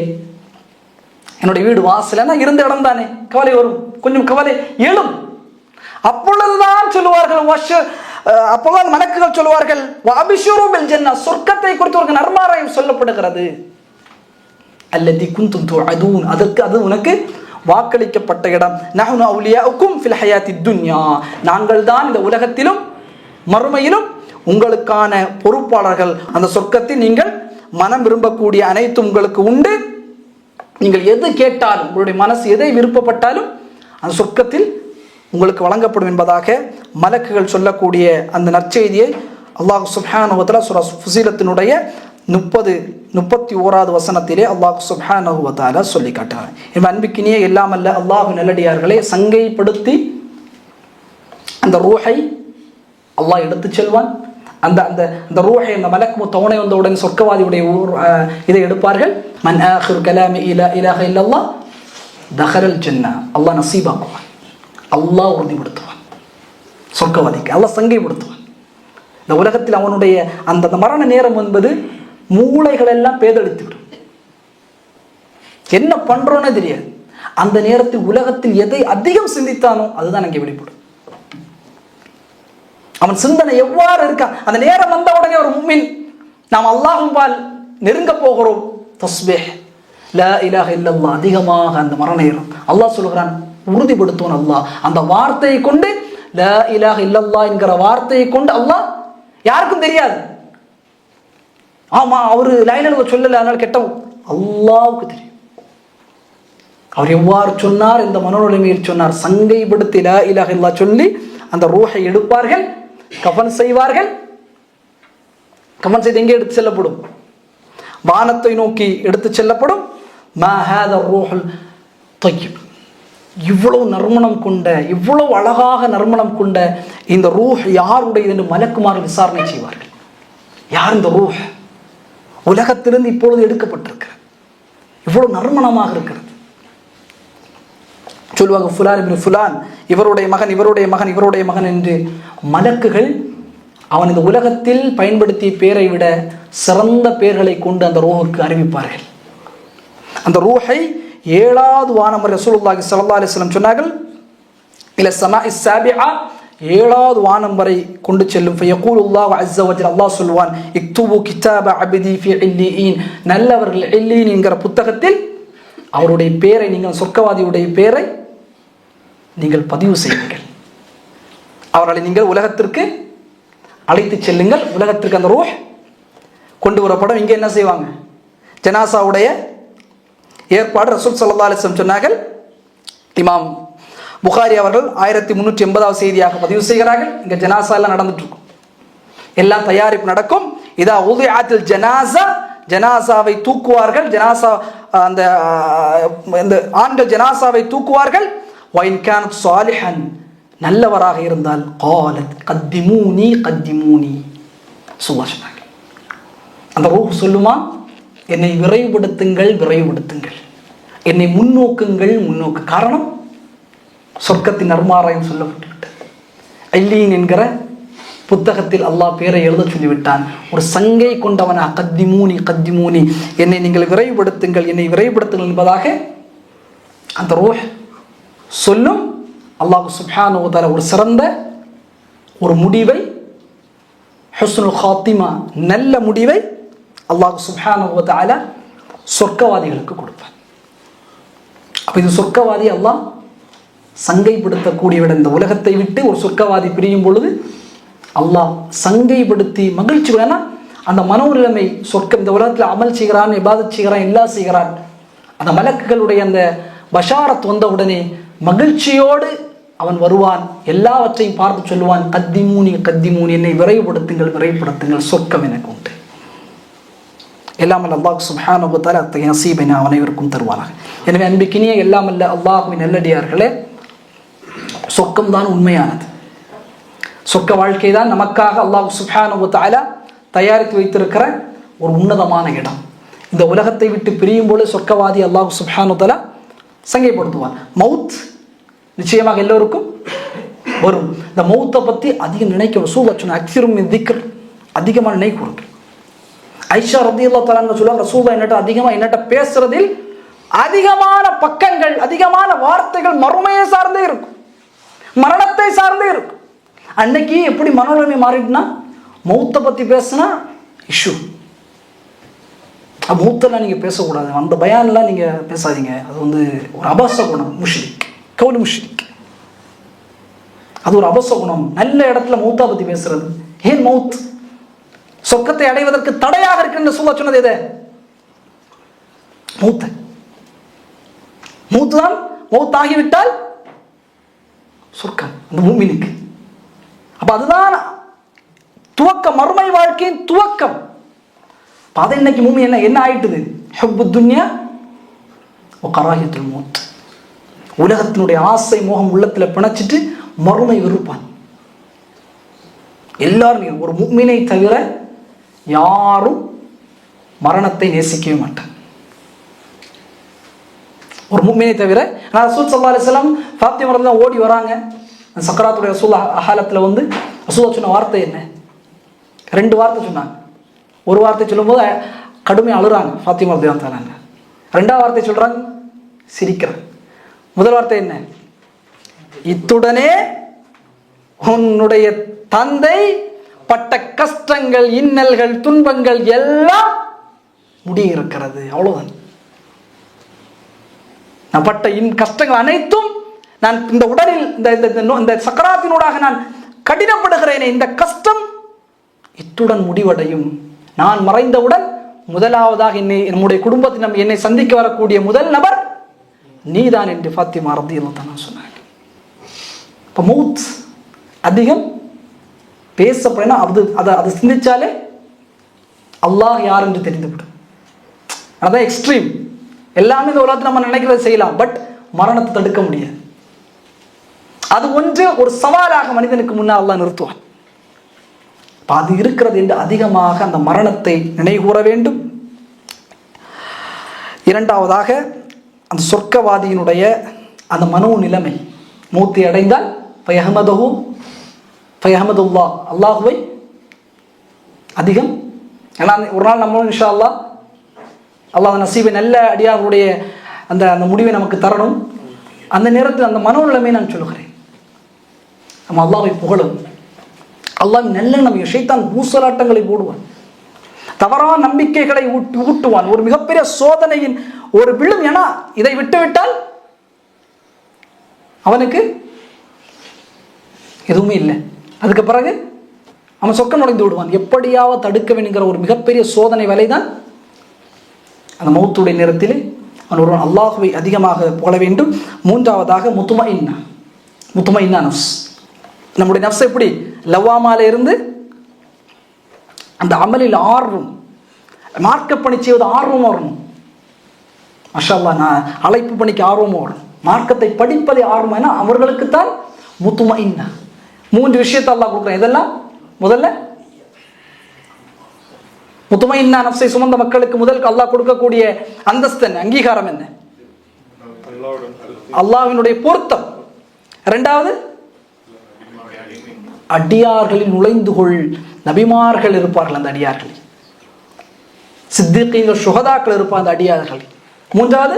என்னுடைய வீடு வாசல் இருந்த இடம் தானே, கவலை வரும், கொஞ்சம் கவலை எழும். அப்பொழுதுதான் சொல்லுவார்கள், அப்பொழுது மலக்குகள் சொல்லுவார்கள், வஅப்ஷிரு பில் ஜன்னah, சொர்க்கத்தை குறித்து ஒரு நற்மாராயம் சொல்லப்படுகிறது. அல்லதி குன்தும் துஅதூன், அதற்கு அது உனக்கு வாக்களிக்கப்பட்ட இடம். நஹ்னு அவுலியாஉக்கும் ஃபில் ஹயாத்தித் துன்யா, நாங்கள் தான் இந்த உலகத்திலும் மறுமையிலும் உங்களுக்கான பொறுப்பாளர்கள். அந்த சொர்க்கத்தில் நீங்கள் மனம் விரும்பக்கூடிய அனைத்தும் உங்களுக்கு உண்டு. நீங்கள் எது கேட்டாலும், உங்களுடைய மனசு எதை விருப்பப்பட்டாலும் அந்த சொர்க்கத்தில் உங்களுக்கு வழங்கப்படும் என்பதாக மலக்குகள் சொல்லக்கூடிய அந்த நற்செய்தியை அல்லாஹ் சுப்ஹானஹு வ தஆலா சூரா ஃபுஸிலத்தினுடைய 31வது வசனத்திலே அல்லாஹ் சுப்ஹானஹு வ தஆலா சொல்லி காட்டுறார். அன்பிக்கினிய எல்லாம் அல்ல அல்லாஹ் நல்லடியார்களே, சங்கைப்படுத்தி அந்த ரூஹை அல்லாஹ் எடுத்து செல்வான். அந்த அந்த அந்த ரூஹை, அந்த மலக்கு தவணை வந்தவுடன் சொர்க்கவாதியுடைய இதை எடுப்பார்கள். மன் ஆகிரு கலாமி இலாஹ இல்லல்லாஹ் தஹலல் ஜன்னah, அல்லாஹ் நசீபாக்குவான், அல்லாஹ் உறுதிப்படுத்துவான் சொர்க்கவாதிக்கு, அல்லாஹ் சங்கைப்படுத்துவான். இந்த உலகத்தில் அவனுடைய அந்த மரண நேரம் என்பது மூளைகள் எல்லாம் பேதளித்துவிடும், என்ன பண்றோன்னு தெரியாது. அந்த நேரத்தில் உலகத்தில் எதை அதிகம் சிந்தித்தானோ அதுதான் அங்கே வெளிப்படும். அவன் சிந்தனை எவ்வாறு இருக்கா, அந்த நேரம் வந்த உடனே ஒரு முஃமின், நாம் அல்லாஹ்வால் நெருங்க போகிறோம், தஸ்பீஹ் லா இலாஹ இல்லல்லாஹ் அதிகமாக அந்த மரண நேரம் அல்லாஹ் சொல்கிறான், உறுதிப்படுத்துவான். அல்லாஹ் அந்த வார்த்தையை கொண்டு, லா இலாஹ இல்லல்லாஹ் என்கிற வார்த்தையை கொண்டு அல்லாஹ் யாருக்கும் தெரியாது. ஆமா அவரு லைலா சொல்லல அதனால கெட்டவன், அல்லாஹ்வுக்கு தெரியும். அவர் எவ்வாறு சொன்னார், இந்த மனோநிலைமையில் சொன்னார், சங்கைப்படுத்தி லா இலாஹ இல்லல்லாஹ் சொல்லி அந்த ரூஹை எடுப்பார்கள், கஃன் செய்வார்கள், கஃபன் செய்து எங்கே எடுத்து செல்லப்படும்? வானத்தை நோக்கி எடுத்து செல்லப்படும். மா ஹாதா ரூஹுல் தய்யிப், இவ்வளவு நறுமணம் கொண்ட, இவ்வளவு அழகாக நறுமணம் கொண்ட இந்த ரூஹ் யாருடையது என்று மலக்குமார் விசாரணை செய்வார்கள். யார் இந்த ரூஹ்? உலகத்திலிருந்து இப்பொழுது எடுக்கப்பட்டிருக்கிறது, இவ்வளவு நறுமணமாக இருக்கிறது. சொல்லுவாங்க ஃபுலான் இப்னு ஃபுலான், இவருடைய மகன் இவருடைய மகன் இவருடைய மகன் என்று. மலக்குகள் அவன் இந்த உலகத்தில் பயன்படுத்திய பேரை விட சிறந்த பேர்களை கொண்டு அந்த ரூஹுக்கு அறிவிப்பார்கள். அந்த ரூஹை 7வது வானம் வரை ரசூலுல்லாஹி ஸல்லல்லாஹு அலைஹி வஸல்லம் சொன்னார்கள், இல ஸமாஇ ஸாபிஆ, 7வது வானம் வரை கொண்டு செல்லும். ஃபயகூலுல்லாஹு அஸ்ஸ வஜல், அல்லாஹ் சொல்வான், இக்துபு கிதாப அப்தி ஃபி இல்லீன், நல்லவர்கள் இல்லீன் என்கிற புத்தகத்தில் அவருடைய பேரை, நீங்கள் சொர்க்கவாதியுடைய பேரை நீங்கள் பதிவு செய்யுங்கள். அவர்களை நீங்கள் உலகத்திற்கு அழைத்து செல்லுங்கள். உலகத்திற்கு அந்த ரூஹ் கொண்டு வரப்படும். இங்கே என்ன செய்வாங்க? ஜனாசாவுடைய ஏற்பாடு ரசூல் ஸல்லல்லாஹு அலைஹி வஸல்லம் சொன்னார்கள். இமாம் புகாரி அவர்கள் 1380வது செய்தியாக பதிவு செய்கிறார்கள். இங்கே ஜனாசா எல்லாம் நடந்துட்டு இருக்கும், எல்லாம் தயாரிப்பு நடக்கும். இதா உதிஅத்தில் ஜனாசா, ஜனாசாவை தூக்குவார்கள். ஜனாசா அந்த ஆண்கள் ஜனாசாவை தூக்குவார்கள். வைன் கானத் சாலிஹன், நல்லவராக இருந்தால் காலத் கத்திமூனி கத்திமூனி, சொன்னாங்க. அந்த ரூஹ் சொல்லுமா, என்னை விரைவுபடுத்துங்கள் விரைவுபடுத்துங்கள், என்னை முன்னோக்குங்கள் முன்னோக்கு. காரணம், சொர்க்கத்தின் நர்மாராயம் சொல்லப்பட்டுவிட்டது. அல்லீன் என்கிற புத்தகத்தில் அல்லாஹ் பேரை எழுத சொல்லிவிட்டான். ஒரு சங்கை கொண்டவனா, கத்திமூனி கத்திமூனி, என்னை நீங்கள் விரைவுபடுத்துங்கள் என்னை விரைவுபடுத்துங்கள் என்பதாக அந்த ரூஹ் சொல்லும். அல்லாஹ் சுப்ஹானஹு வ தஆலா ஒரு சிறந்த ஒரு முடிவை, ஹுஸ்னுல் காத்திமா, நல்ல முடிவை அல்லாஹ் சுப்ஹானஹு வ தஆலா சொர்க்கவாதிகளுக்கு கொடுப்பார். அப்ப இது சொர்க்கவாதி அல்லாஹ் சங்கைப்படுத்தக்கூடியவிட, இந்த உலகத்தை விட்டு ஒரு சொர்க்கவாதி பிரியும் பொழுது அல்லாஹ் சங்கைப்படுத்தி மகிழ்ச்சி. வேணா அந்த மனோநிலைமை, சொர்க்கம் இந்த உலகத்தில் அமல் செய்கிறான், இபாதத் செய்கிறான், எல்லாம் செய்கிறான். அந்த மலக்குகளுடைய அந்த பஷாரத் வந்த உடனே மகிழ்ச்சியோடு அவன் வருவான். எல்லாவற்றையும் பார்த்து சொல்லுவான், கத்திமூனி கத்திமூனி, என்னை விரைவுபடுத்துங்கள் விரைவுபடுத்துங்கள், சொர்க்கம் எனக்கு உண்டு. எல்லாமல்ல அல்லாஹ் சுப்ஹானஹு வ தஆலா அத்தகைய நசீபை நாம் அனைவருக்கும் தருவானாக. எனவே அன்பிக்கினிய எல்லாமல்ல அல்லாஹ்வின் நல்லடியார்களே, சொர்க்கம் தான் உண்மையானது. சொர்க்க வாழ்க்கை தான் நமக்காக அல்லாஹ் சுப்ஹானஹு வ தஆலா தயாரித்து வைத்திருக்கிற ஒரு உன்னதமான இடம். இந்த உலகத்தை விட்டு பிரியும் போது சொர்க்கவாதி அல்லாஹ் சுப்ஹானஹு வ தஆலா சங்கைப்படுத்துவான். மவுத் நிச்சயமாக எல்லோருக்கும் வரும். இந்த மௌத்தை பற்றி அதிகம் நினைக்க ரசூலுல்லாஹ் அக்ஸிரும் மின் திக்ர், அதிகமாக நினைக்கூறுங்கள். ஐஷா ரலியல்லாஹு தஆலா சொல்லுவாங்க, ரசூலுல்லாஹ் என்னட்ட பேசுறதில் அதிகமான பக்கங்கள், அதிகமான வார்த்தைகள் மறுமையை சார்ந்தே இருக்கும், மரணத்தை சார்ந்தே இருக்கும். அன்னைக்கு எப்படி மனோநிலைமை மாறிட்டுனா, மௌத்தை பற்றி பேசுனா இஷ்யூ, மௌத்தெல்லாம் நீங்கள் பேசக்கூடாது, அந்த பயான்லாம் நீங்கள் பேசாதீங்க, அது ஒரு அபசகுணம், முஷ்ரிக், கவுல் முஷ்ரிக், அது ஒரு அபசகுணம். நல்ல இடத்துல மௌத்தா பற்றி பேசுறது. ஏன் மௌத் சொர்க்கத்தை அடைவதற்கு தடையாக இருக்குன்னு சொன்னது எது? மௌத்து. மௌத்து தான், மௌத் ஆகிவிட்டால் சொர்க்கம் அந்த மூமினுக்கு. அப்ப அதுதான் துவக்கம், மறுமை வாழ்க்கையின் துவக்கம். அதை இன்னைக்கு மூமி என்ன ஆயிட்டுது? ஹுப்பு துன்யா வ கராஹியத்துல் மௌத், உலகத்தினுடைய ஆசை மோகம் உள்ளத்தில் பிணைச்சிட்டு மறுமை விருப்பான். எல்லாரும், ஒரு முஃமினை தவிர யாரும் மரணத்தை நேசிக்கவே மாட்டாங்க. ஒரு முஃமினை தவிர. ரசூல் ஸல்லல்லாஹு அலைஹி வஸல்லம் ஃபாத்திமா ரலியல்லாஹு ஓடி வராங்க சக்கராத்துடைய ரசூல் ஹாலத்தில் ரசூல் சொன்ன வார்த்தை என்ன? 2 வார்த்தை சொன்னாங்க. ஒரு வார்த்தை சொல்லும்போது கடுமையாக அழுறாங்க ஃபாத்திமா ரலியல்லாஹு அன்ஹா. 2வது வார்த்தை சொல்றாங்க, சிரிக்கிறாங்க. முதல் வார்த்தை என்ன? இத்துடனே உன்னுடைய தந்தை பட்ட கஷ்டங்கள், இன்னல்கள், துன்பங்கள் எல்லாம் முடிய இருக்கிறது, அவ்வளவுதான். நான் பட்ட கஷ்டங்கள் அனைத்தும், நான் இந்த உடலில் இந்த சக்கராத்தினூடாக நான் கடினப்படுகிறேனே, இந்த கஷ்டம் இத்துடன் முடிவடையும். நான் மறைந்தவுடன் முதலாவதாக நம்முடைய குடும்பத்தில் என்னை சந்திக்க வரக்கூடிய முதல் நபர் நீதான் என்று ஃபாத்திமா ரலியல்லாஹு அன்ஹா சொன்னாங்க. இப்போ மௌத் அதிகம் பேசப்படனா, அது சிந்திச்சாலே அல்லாஹ் யார் என்று தெரிந்துவிடும். அதான் எக்ஸ்ட்ரீம். எல்லாமே இந்த உலகத்தில் நம்ம நினைக்கிறத செய்யலாம், பட் மரணத்தை தடுக்க முடியாது. அது ஒன்று ஒரு சவாலாக மனிதனுக்கு முன்னால் அல்லாஹ் நிறுத்துவான். அது இருக்கிறது என்று அதிகமாக அந்த மரணத்தை நினைவுகூற வேண்டும். இரண்டாவதாக அந்த சொர்க்கவாதியினுடைய அந்த மனோ நிலைமை, மூத்தி அடைந்தால் ஃபயஹமதுல்லா, அல்லாஹுவை அதிகம். ஏன்னா ஒரு நாள் நம்மளும் இன்ஷா அல்லாஹ் அல்லாஹ் நசீபை நல்ல அடியார்களுடைய அந்த அந்த முடிவை நமக்கு தரணும். அந்த நேரத்தில் அந்த மனோ நிலைமை நான் சொல்லுகிறேன், நம்ம அல்லாஹ்வை புகழும். அல்லாஹ் நல்ல நம்ம ஷைத்தான் ஊசலாட்டங்களை போடுவான், தவறான நம்பிக்கைகளை ஊட்டுவான். ஒரு மிகப்பெரிய சோதனையின் ஒரு விழும். ஏன்னா இதை விட்டுவிட்டால் அவனுக்கு எதுவுமே இல்லை. அதுக்கு பிறகு அவன் சொர்க்கம் நுழைந்து விடுவான். எப்படியாவது தடுக்க வேண்டுங்கிற ஒரு மிகப்பெரிய சோதனை வலைதான் அந்த மௌத்துடைய நேரத்தில் அவன் ஒருவன் அல்லாஹுவை அதிகமாக புகழ வேண்டும். மூன்றாவதாக முத்துமைன்னா நஃப்ஸ். நம்முடைய நஃப்ஸ் எப்படி லவ்வாமால இருந்து அந்த அமலில் ஆர்வம், மார்க்க பணி செய்வது ஆர்வம் வரணும். மாஷா அல்லாஹ், நான் அழைப்பு பணிக்கு ஆர்வம் வரணும், மார்க்கத்தை படிப்பதை ஆர்வம். ஏன்னா அவர்களுக்குத்தான் முத்துமைன்னா. 3 விஷயத்தை அல்லாஹ் கொடுக்குறேன். இதெல்லாம் முதல்ல முத்துமைன்னா நஃப்ஸை சுமந்த மக்களுக்கு முதல் அல்லாஹ் கொடுக்கக்கூடிய அந்தஸ்து என்ன, அங்கீகாரம் என்ன? அல்லாஹ்வினுடைய பொருத்தம். இரண்டாவது, அடியார்களில் நுழைந்து கொள். நபிமார்கள் இருப்பார்கள் அந்த அடியார்களில், சித்திகீன்கள் சுஹதாக்கள் இருப்பார் அந்த அடியார்களில். மூன்றாவது,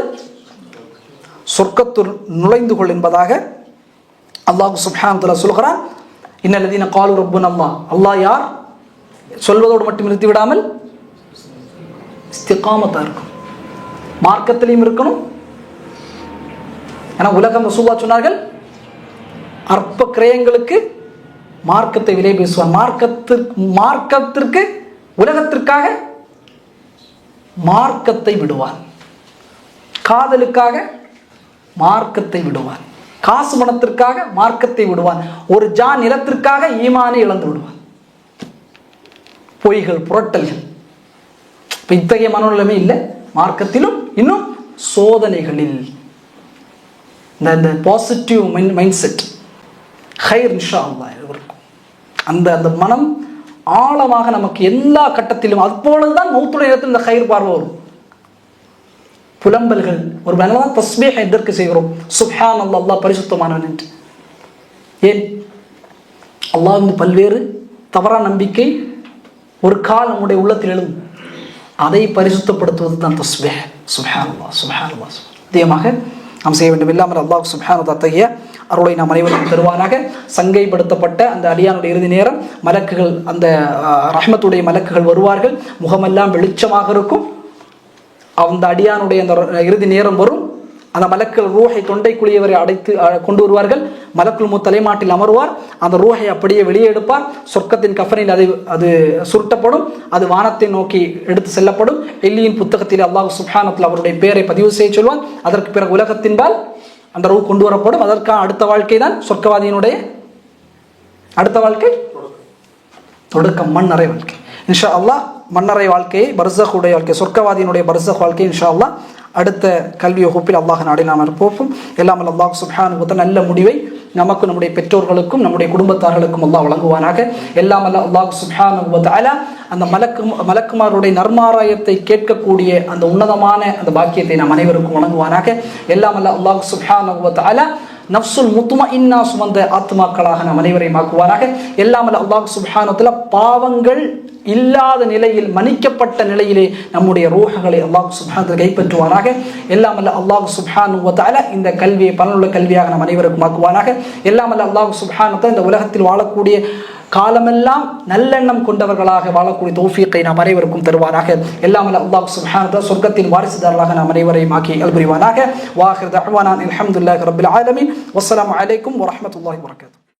சொர்க்கத்துள் நுழைந்து கொள் என்பதாக அல்லாஹ் சுப்ஹானஹு வ தஆலா சொல்கிறான். இன்னல்லதீன காலு ரப்புனா அல்லாஹ். அல்லாஹ் யார் சொல்வதோடு மட்டும் நிறுத்தி விடாமல் இஸ்திகாமத்தா இருக்கும், மார்க்கத்திலையும் இருக்கணும். ஏன்னா உலகம் ரசூலுல்லாஹ் சொன்னார்கள், அற்ப கிரயங்களுக்கு மார்க்கத்தை விலை பேசுவான். மார்க்கத்திற்கு உலகத்திற்காக மார்க்கத்தை விடுவான், காதலுக்காக மார்க்கத்தை விடுவான், காசு பணத்திற்காக மார்க்கத்தை விடுவான், ஒரு ஜான் நிலத்திற்காக ஈமானை இழந்து விடுவான். பொய்கள், புரட்டல்கள். இப்போ இத்தகைய மனோநிலைமை இல்லை மார்க்கத்திலும். இன்னும் சோதனைகளில் இந்த பாசிட்டிவ் மைண்ட் செட், ஹைர் இன்ஷா அல்லாஹ் இருக்கும். அந்த அந்த மனம் ஆழமாக நமக்கு எல்லா கட்டத்திலும், அப்பொழுதுதான் மௌத்துடைய நேரத்தில் இந்த ஹைர் பார்வை வரும். புலம்பல்கள், ஒரு நல்லதான் தஸ்பீஹ் எதற்கு செய்கிறோம்? சுப்ஹான் அல்லாஹ், அல்லாஹ் பரிசுத்தமானவன் என்று. ஏன்? அல்லாஹ்வின் பல்வேறு தவறான நம்பிக்கை ஒரு கால் நம்முடைய உள்ளத்தில் எழும், அதை பரிசுத்தப்படுத்துவது தான் தஸ்பீஹ். சுப்ஹான் அல்லாஹ், சுப்ஹான் அல்லாஹ். அதிகமாக நாம் செய்ய வேண்டும். இல்லாமல் அல்லாஹ் சுப்ஹானஹு வ தஆலா அத்தகைய அருளை நாம் அனைவருக்கும் தருவானாக. சங்கைப்படுத்தப்பட்ட அந்த அடியானுடைய இறுதி நேரம், மலக்குகள், அந்த ரஹ்மத்துடைய மலக்குகள் வருவார்கள், முகமெல்லாம் வெளிச்சமாக இருக்கும். அந்த அடியானுடைய அந்த இறுதி நேரம் வரும். அந்த மலக்குகள் ரூஹை தொண்டைக்குழியவரை அடைத்து கொண்டு வருவார்கள். மலக்குல் தலைமாட்டில் அமர்வார். அந்த ரூஹை அப்படியே வெளியே எடுப்பார். சொர்க்கத்தின் கஃபனில் அது சுருட்டப்படும். அது வானத்தை நோக்கி எடுத்து செல்லப்படும். எல்லியின் புத்தகத்தில் அல்லாஹ் சுப்ஹானஹு வ தஆலா அவருடைய பெயரை பதிவு செய்ய சொல்வான். அதற்கு பிறகு உலகத்தின்பால் அந்த ரூஹ் கொண்டு வரப்படும். அதற்கான அடுத்த வாழ்க்கை தான் சொர்க்கவாதியினுடைய அடுத்த வாழ்க்கை, தொடக்கம் மண்ணறை வாழ்க்கை. இன்ஷா அல்லாஹ் மண்ணறை வாழ்க்கையை, பர்ஸகுடைய வாழ்க்கை, சொர்க்கவாதியினுடைய பர்ஸக் வாழ்க்கை இன்ஷா அல்லாஹ் அடுத்த கல்வி வகுப்பில் அல்லாஹ் நாடி நாம் இருப்போம். எல்லாம் அல்லாஹ் சுப்ஹானஹு வ தஆலா நல்ல முடிவை நமக்கும் நம்முடைய பெற்றோர்களுக்கும் நம்முடைய குடும்பத்தார்களுக்கும் அல்லாஹ் வழங்குவானாக. எல்லாம் அல்லாஹ் சுப்ஹானஹு வ தஆலா அந்த மலக்குமாருடைய நர்மாராயத்தை கேட்கக்கூடிய அந்த உன்னதமான அந்த பாக்கியத்தை நாம் அனைவருக்கும் வழங்குவானாக. எல்லாம் அல்லாஹ் சுப்ஹானஹு வ தஆலா நஃப்ஸுல் முத்மஇன்னா சுமந்த ஆத்மாக்களாக நாம் அனைவரையும் ஆக்குவானாக. எல்லாம் அல்லாஹ் சுப்ஹானஹு வ தஆலா பாவங்கள் இல்லாத நிலையில், மன்னிக்கப்பட்ட நிலையிலே நம்முடைய ரூஹ்களை அல்லாஹ் சுப்ஹானஹு வ தஆலா கைப்பற்றுவானாக. எல்லாம் அல்லாஹ் சுப்ஹானஹு வ தஆலா இந்த கல்வியை பலனுள்ள கல்வியாக நாம் அனைவருக்கும் ஆக்குவானாக. எல்லாம் அல்லாஹ் சுப்ஹானஹு வ தஆலா இந்த உலகத்தில் வாழக்கூடிய காலமெல்லாம் நல்லெண்ணம் கொண்டவர்களாக வாழக்கூடிய தௌஃபீக்கை நாம் அனைவருக்கும் தருவானாக. எல்லாம் அல்லாஹ் சுப்ஹானஹு வ தஆலா சொர்க்கத்தின் வாரிசுதாரர்களாக நாம் அனைவரையும் ஆக்கி அல்புரிவானாக. வாஹிர் தஅவானா அல்ஹம்துலில்லாஹி ரப்பில் ஆலமீன். வஸ்ஸலாமு அலைக்கும் வரஹ்மத்துல்லாஹி வபரகாத்துஹு.